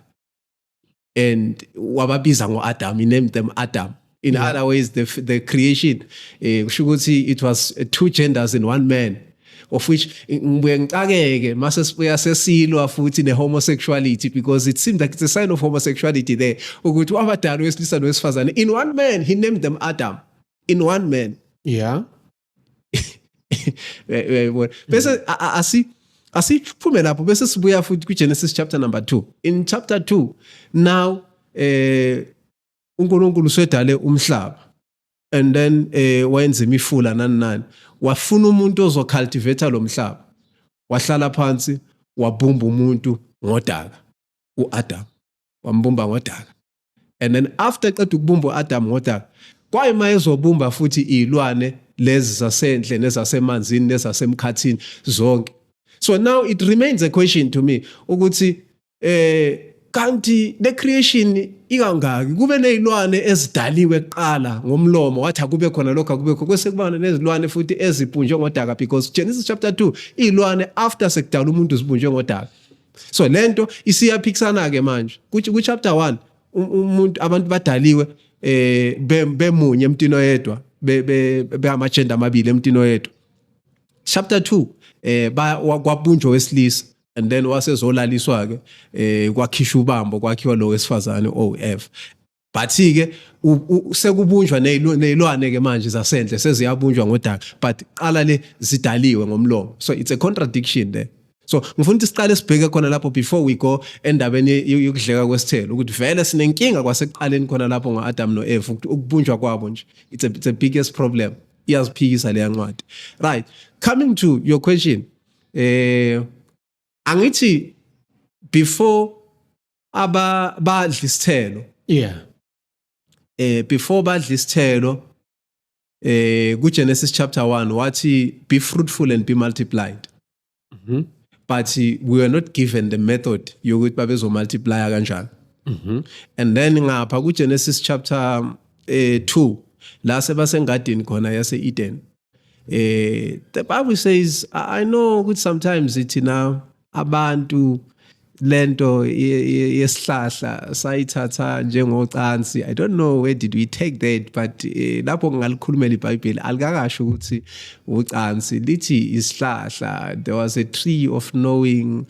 and wababiza ngo-Adam, he named them Adam. In other ways, the creation, it was 2 genders in one man, of which ngibuye ngicakeke mase sibuya sesilwa futhi ne-homosexuality, because it seems like it's a sign of homosexuality there, ukuthi wabadala owesilisa nowesifazane, in one man, he named them Adam, in one man. Yeah. Bese asiphume lapho bese sibuya futhi kuGenesis chapter number 2. In chapter 2, now uNkulunkulu usedale umhlaba, and then wayenza imifula nani, wafuna umuntu ozocultivate lo mhlaba, wahlala phansi wabumba umuntu ngodaka, uAdam wambumba ngodaka. And then after qeda ukubumba uAdam ngodaka, kwayima ezobumba futhi izilwane lezi zasendle nezasemanzini nezasemkhathini zonke. So now it remains a question to me ukuthi kanti le creation ikangaki kube nezilwane ezidaliwe kuqala ngomlomo wathi akube khona lokho akube khona kwese kubana nezilwane futhi ezipunjwe ngodaka because Genesis chapter 2 izilwane after sekudala umuntu zipunjwe ngodaka. So lento isiyaphikisana ke manje ku chapter 1 umuntu abantu badaliwe bemunye emntini oyedwa be amagender amabili emntini oyedwa. Chapter 2 kwabunjwa wesilisa and then wasezolaliswa ke kwakhishwa ubambo kwakhiwa lo wesifazane OF. But ke sekubunjwa nezilwane ke manje zasendle seziyabunjwa ngodaka but qala le zidaliwe ngomlomo. So it's a contradiction there. So ngifuna ukuthi siqale sibheke khona lapho before we go endabeni yokudleka kwesithelo ukuthi vele sinenkinga kwasekuqaleni khona lapho ngoAdam noEve ukubunjwa kwabo nje. It's a biggest problem. Iyaziphikisa le ncwadi. Right. Coming to your question, angithi before badla isithelo. Yeah. Before badla isithelo ku Genesis chapter 1 wathi be fruitful and be multiplied. But we were not given the method yokuthi babezo multiply kanjani. And then ngapha ku Genesis chapter 2 la sebasengadini khona yase Eden. The Bible says I know ukuthi sometimes ithina abantu lento yesihlahla sayithatha njengocansi. I don't know where did we take that but lapho ngalikhulumela iBhayibheli alikakasho ukuthi ucansi lithi isihlahla. There was a tree of knowing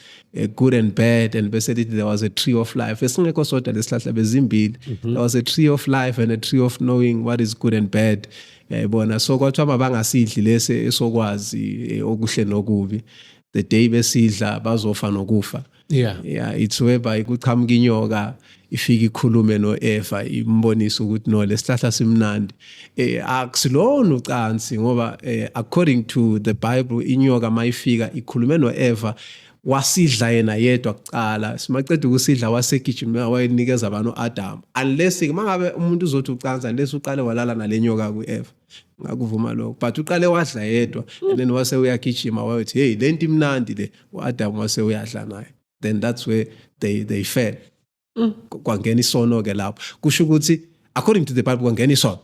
good and bad and bese lithi there was a tree of life. Esingekho sodwa lesihlahla bezimbili. There was a tree of life and a tree of knowing what is good and bad. Yayibona so kwathiwa mabangasidli lese esokwazi okuhle nokubi. The day besidla bazofa nokufa. Yeah, it's whereby kuqhamuka inyoka ifika ikhulume noEva imbonisa ukuthi no lesihlahla simnandi. Akusilona ucansi ngoba according to the Bible inyoka mayifika ikhulume noEva wasidla yena yedwa kuqala simaqeda ukusidla wasegijima wayenikeza abantu Adam unless mangabe umuntu uzothi ucansa unless uqale walala nalenyoka kuEva ngakuvuma lokho but uqale wadla yedwa and then wase uyagijima wathi hey lento imnandi le uAdam wase uyadla naye. Then that's where they fell. Kwangena isono ke lapho kusho ukuthi according to the Bible kwangena isono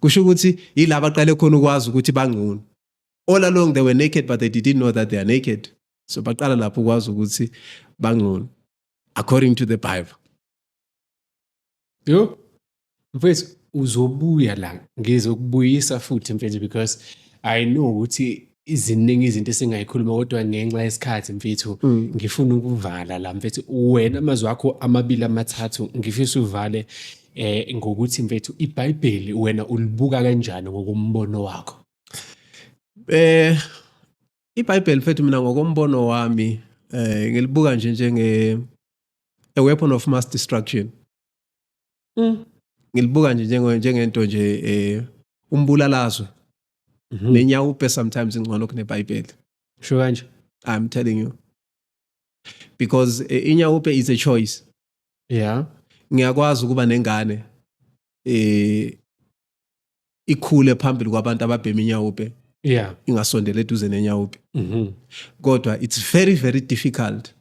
kusho ukuthi yilaba aqale khona ukwazi ukuthi bangcono. All along they were naked but they didn't know that they are naked. So baqala lapho ukwazi ukuthi bangcono according to the Bible. Yo mfethu uzobuya la ngizokubuyisa futhi mfethu because I know ukuthi iziningi izinto esingayikhuluma kodwa ngenxa yesikhathi mfethu ngifuna ukuvala la mfethu wena amazwi akho amabili amathathu ngifisa uvale ngokuthi mfethu iBhayibheli wena ulibuka kanjani ngokombono wakho. iBhayibheli mfethu mina ngokombono wami ngilibuka nje njenge a weapon of mass destruction. Ngilibuka nje njengento nje umbulalazwe. Nenyawupe sometimes ingcono kuneBhayibheli. Sure kanje? I'm telling you. Because inyawupe is a choice. Yeah. Ngiyakwazi ukuba nengane ikhule phambili kwabantu ababhema inyawupe. Yeah. Ingasondela eduze nenyawupe. Kodwa it's very very difficult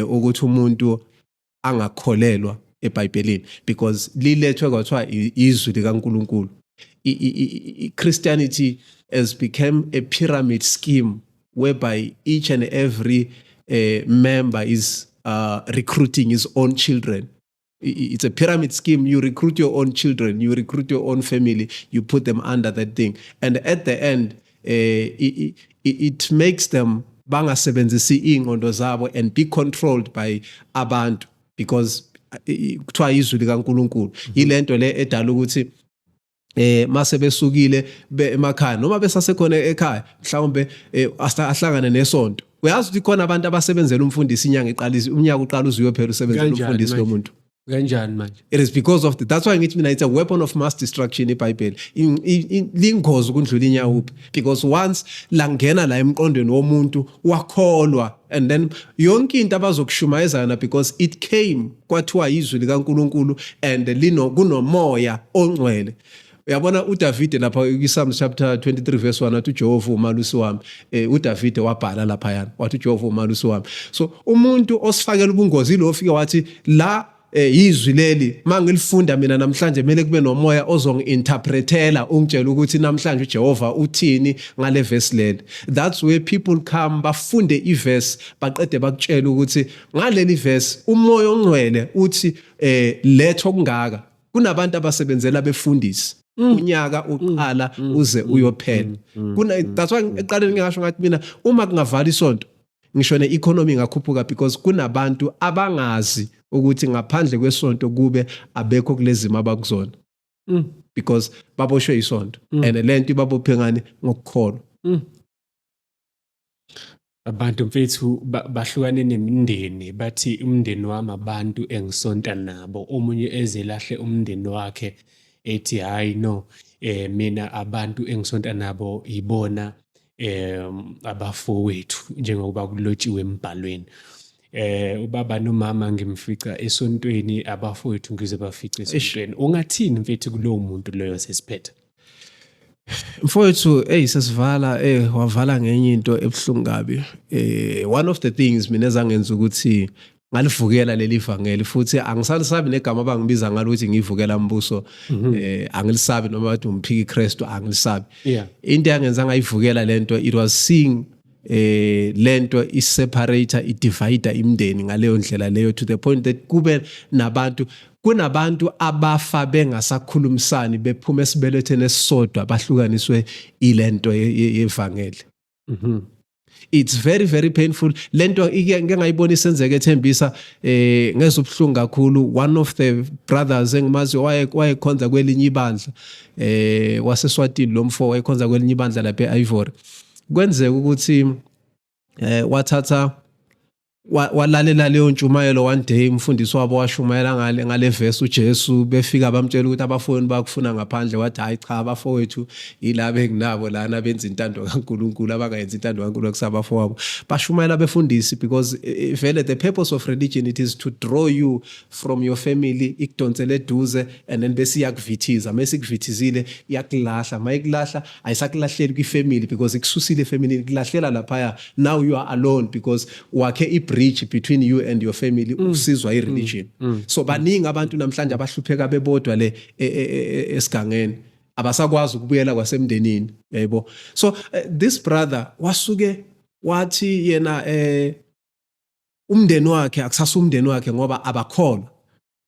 ukuthi umuntu angakholelwa eBhayibhelini because lilethwe kwathiwa izwi likaNkulunkulu. Christianity has become a pyramid scheme whereby each and every member is recruiting his own children. It's a pyramid scheme. You recruit your own children, you recruit your own family, you put them under that thing. And at the end, it makes them bangasebenzisi ingqondo zabo and be controlled by abantu because kuthiwa izwi likaNkulunkulu. Yilento le edala ukuthi mase besukile emakhaya noma besasekhona ekhaya mhlawumbe ahlangane nesonto. Uyazi ukuthi khona abantu abasebenzela umfundisi inyanga iqalisa unyaka uqala uziyophela usebenzela umfundisi lomuntu. Kanjani manje? It is because of that's why ngithi mina it's a weapon of mass destruction iBhayibheli. Lingozi ukundlula inyawupe because once langena la emqondweni womuntu wakholwa and then yonke into abazokushumayezana because it came kwathiwa izwi likaNkulunkulu and kunomoya ongcwele. uyabona uDavid lapha kwiPsalms chapter 23 verse 1 athi uJehova umalusi wami. uDavid wabhala lapha yana wathi uJehova umalusi wami. So umuntu osifakela ubungozi lo ofika wathi la izwi leli mangilifunda mina namhlanje kumele kube nomoya ozongi-interpretela ungitshela ukuthi namhlanje uJehova uthini ngale verse leli. That's where people come bafunde iverse baqede bakutshela ukuthi ngaleli verse umoya ongcwele uthi letho kungaka. Kunabantu abasebenzela befundisi unyaka uqala uze uyophela. That's why eqaleni ngingasho ngathi mina uma kungavala isonto ngisho ne-economy ngakhuphuka because kunabantu abangazi ukuthi ngaphandle kwesonto kube abekho kulezimo abakuzona. Because baboshwe isonto and lento babophe ngani ngokukholwa. Abantu mfethu bahlukane nemindeni bathi umndeni wami abantu engisonta nabo, omunye ezelahle umndeni wakhe ethi hayi no mina abantu engisonta nabo ibona abafowethu njengoba kulotshiwe embhalweni. Ubaba nomama ngimfica esontweni, abafowethu ngize bafice esontweni. Ungathini mfethu kulowo muntu loyo sesiphethe? Mfowethu sesivala wavala ngenye into ebuhlungu kabi. One of the things mina ezangenza ukuthi ngalivukela leli ivangeli futhi angisalisabi negama abangibiza ngalo ukuthi ngivukela mbuso. Angilisabi noma bathi umphiki Kristu angilisabi. Into yangenza ngayivukela lento it was seeing lento iseparator idivider imndeni ngaleyo ndlela leyo to the point that kube kunabantu abafa bengasakhulumisani bephuma esibeletheni esisodwa bahlukaniswe ilento yevangeli. It's very very painful. Lento ngeke ngayibona isenzeke eThembisa ngezubhlungu kakhulu. One of the brothers engimazi wayekhonza kwelinye ibandla waseSwatini, lo mfo wayekhonza kwelinye ibandla lapha eIvory. Kwenzeka ukuthi wathatha walalela leyo ntshumayelo one day umfundisi wabo washumayela ngale verse uJesu befika bamtshela ukuthi abafowenu bakufuna ngaphandle. Wathi hayi cha, abafowethu yilabo enginabo lana benza intando kaNkulunkulu abangayenza intando kaNkulunkulu kusabafowabo. Bashumayela befundisi because vele the purpose of religion it is to draw you from your family ikudonsele eduze and then bese iyakuvithiza. Mase ikuvithizile iyakulahla, mayikulahla ayisakulahleli kwifamily because ikususile efamily ikulahlela lapha. Now you are alone because wakhe bridge between you and your family usizwa ireligion. So baningi abantu namhlanje abahlupheka bebodwa le esigangeni abasakwazi ukubuyela kwasemndenini, yebo. So this brother wasuke wathi yena umndeni wakhe akusasumndeni wakhe ngoba abakholwa,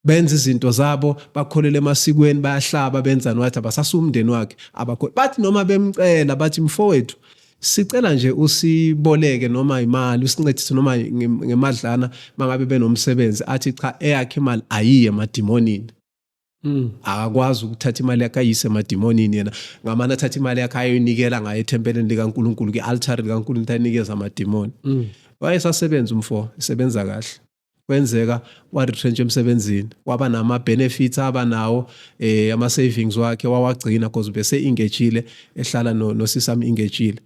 benza izinto zabo, bakholele emasikweni, bayahlaba, benza nwathi abasasumndeni wakhe abakholwa. Bathi noma bemcela bathi mfowethu sicela nje usiboleke noma imali, usincedise noma ngemadlana mangabe benomsebenzi. Athi cha, eyakhe imali ayiye emademonini. Akakwazi ukuthatha imali yakhe ayise emademonini. Yena ngamana athatha imali yakhe ayonikela ngayo ethempelini likaNkulunkulu, ke-altar likaNkulunkulu anikeza amademoni. Wayesasebenza umfo, isebenza kahle. Kwenzeka wa-retrench emsebenzini, waba nama-benefits abanawo, ama-savings wakhe wawagcina because bese ingejile ehlala nosisami ingejile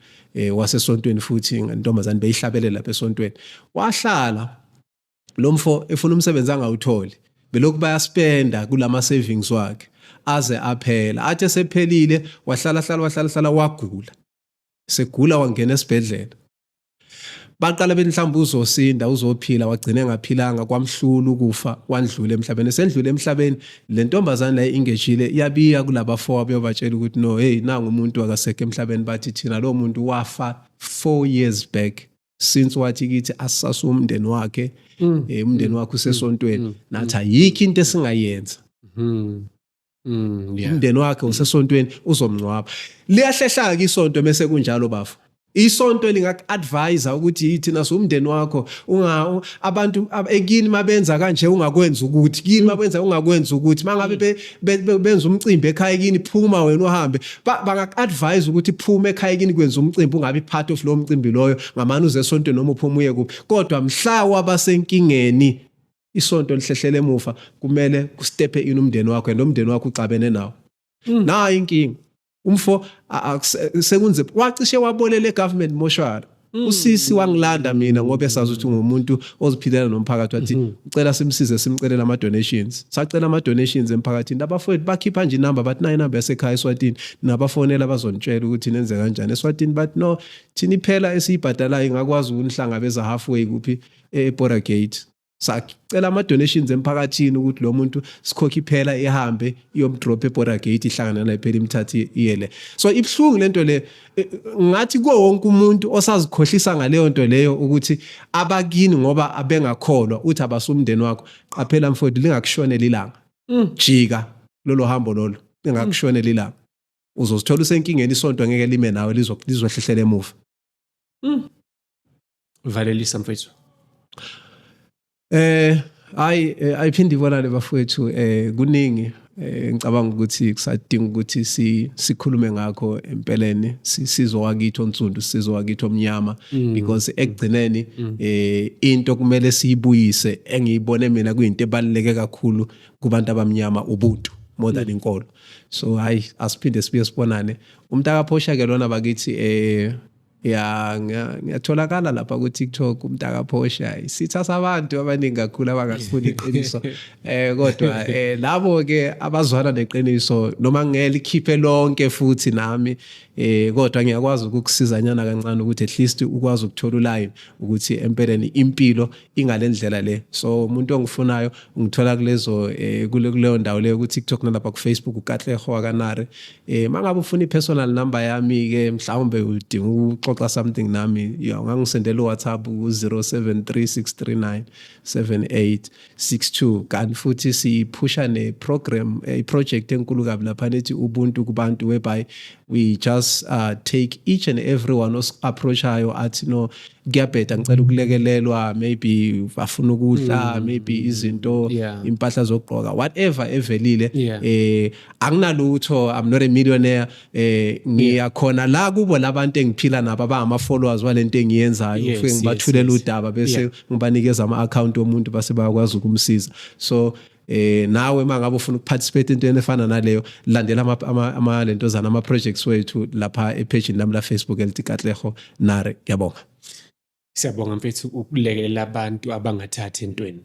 wasesontweni futhi intombazane beyihlabele lapha esontweni. Wahlala lo mfo efuna umsebenzi angawutholi, belokhu bayaspenda kulama-savings wakhe aze aphela. Athi sephelile wahlala wagula, segula wangena esibhedlela. Baqala benhlamba uzosinda uzophila, wagcina engaphilanga, kwamhlula ukufa, wandlula emhlabeni. Sendlule emhlabeni le ntombazane la ingejile iyabiya kulabafowabo yobatshela ukuthi no, hey nanga umuntu akasekho emhlabeni. Bathi thina lo muntu wafa 4 years back since wathi kithi asasa umndeni wakhe, umndeni wakhe usesontweni. Nathi ayikho into esingayenza. Umndeni wakhe usesontweni uzomncwaba. Liyahlehla ke isonto mase kunjalo bafu. Isonto lingaku-advise ukuthi yithi naso umndeni wakho abantu ekini mabenza kanje ungakwenza ukuthi, kini mabenza ungakwenza ukuthi, mangabe benza umcimbi ekhaya kini phuma wena uhambe. Bangaku-advise ukuthi phuma ekhaya kini kwenza umcimbi, ungabi part of lo mcimbi loyo, ngamani uze esontweni noma uphuma uye kuphi. Kodwa mhla wabasenkingeni isonto lihlehlele emuva, kumele kustepe in umndeni wakho nomndeni wakho ucabene nawo. Nayo inkinga. Umfo sekunze wacishe wabolela egovernment moshwari. usisi wangilanda mina ngoba esazi ukuthi ngumuntu oziphilela nomphakathi wathi ucela simsize simcelela ama donations. Sacela ama donations emphakathini. Abafowethu bakhipha nje inamba bathi na inamba yasekhaya eSwatini nabafonela bazontshela ukuthi nenze kanjani eSwatini, but no thina iphela esiyibhadalayo ingakwazi ukunihlangabeza halfway kuphi eBorder Gate. Sacela ama donations emphakathini ukuthi lo muntu sikhokhi phela ehambe iyomdrop eBorder Gate ihlangana naye phela imthathi iyele. So ibhlungu lento le ngathi kuwo wonke umuntu osazikhohlisa ngaleyo nto leyo ukuthi abakini ngoba abengakholwa uthi abasumndeni wakho qaphela mfowethu lingakushonela ilanga. Jika lolo hambo lolo lingakushonela ilanga. Uzozithola usenkingeni isonto ngeke lime nawe lizohlehlela emuva. Valelisa mfowethu. Ayiphindi ibona le bafowethu kuningi ngicabanga ukuthi kusadinga ukuthi sikhulume ngakho empeleni sizo wakithi onsundu sizo wakithi omnyama because ekugcineni into kumele siyibuyise engiyibone mina kuyinto ebaluleke kakhulu kubantu abamnyama ubuntu more than inkolo. So asiphinde sibuye sibonane umntakaphosha ke lona bakithi ngiyatholakala lapha ku TikTok umntakaphosha sithatha abantu abaningi kakhulu abangasifuni iqiniso kodwa labo ke abazwana neqiniso noma ngeke likhiphe lonke futhi nami kodwa ngiyakwazi ukukusizanyana kancane ukuthi at least ukwazi ukuthola uline ukuthi empeleni impilo ingalendlela le. So umuntu ongifunayo ngithola kulezo kuleyo ndawo leyo ku TikTok nalapha ku Facebook uKatleho wakanare. Mangabe ufuna ipersonal number yami ke mhlawumbe udinga uxoxa something nami ungangisendela uWhatsApp ku 0736397862 kanti futhi siphusha neprogram project enkulu kabi lapha nethi ubuntu kubantu whereby we just take each and everyone approachayo athi no kuyabheda ngicela ukulekelelwa maybe bafuna ukudla maybe izinto impahla zokugqoka whatever evelile anginalutho I'm not a millionaire ngiyakhona la kubo labantu engiphila nabo abama followers walento engiyenzayo ufike ngibathulela udaba bese ngibanikeza ama account omuntu base bayakwazi ukumsiza. So nawe mangabe ufuna ukuparticipate into efana naleyo landela ama lentozana ama projects wethu lapha epage nami la Facebook elithi Katleho Nare. Ngiyabonga. Siyabonga mfethu ukulekelela abantu abangathathi entweni.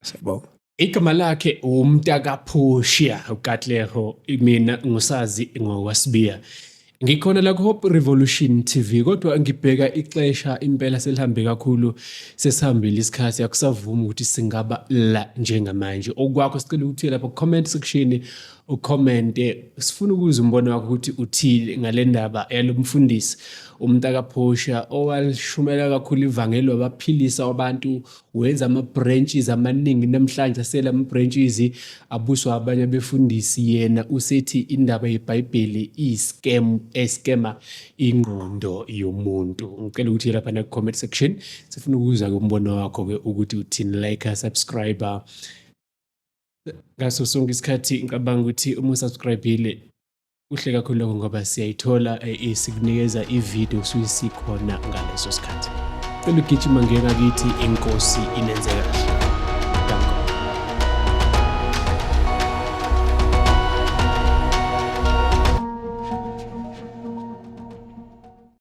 Siyabonga. Igama lakhe umntakaphosha uKatleho mina ngusazi ngokwasibiya. Ngikhona la ku Hope Revolution TV kodwa ngibheka ixesha impela selihambe kakhulu sesihambile isikhathi akusavuma ukuthi singaba la njengamanje. Okwakho sicela ukuthi lapha comment section ucommente sifuna ukuzwa umbono wakho ukuthi uthile ngale ndaba yalomfundisi umntakaphosha owalishumela kakhulu ivangelo abaphilisa abantu wenza ama branches amaningi namhlanje asela ama branches abuswa abanye befundisi yena usethi indaba yeBhayibheli scammer ingqondo yomuntu. Ngicela ukuthi lapha na comment section sifuna ukuzwa umbono wakho ke ukuthi uthini, like subscribe ngaso sonke isikhathi. Ngicabanga ukuthi uma usubscribeile kuhle kakhulu lokho ngoba siyayithola isikunikeza ivideo suyisikhona ngaleso sikhathi. Cela ugijima ngeke ngakithi inkosi inenze kahle.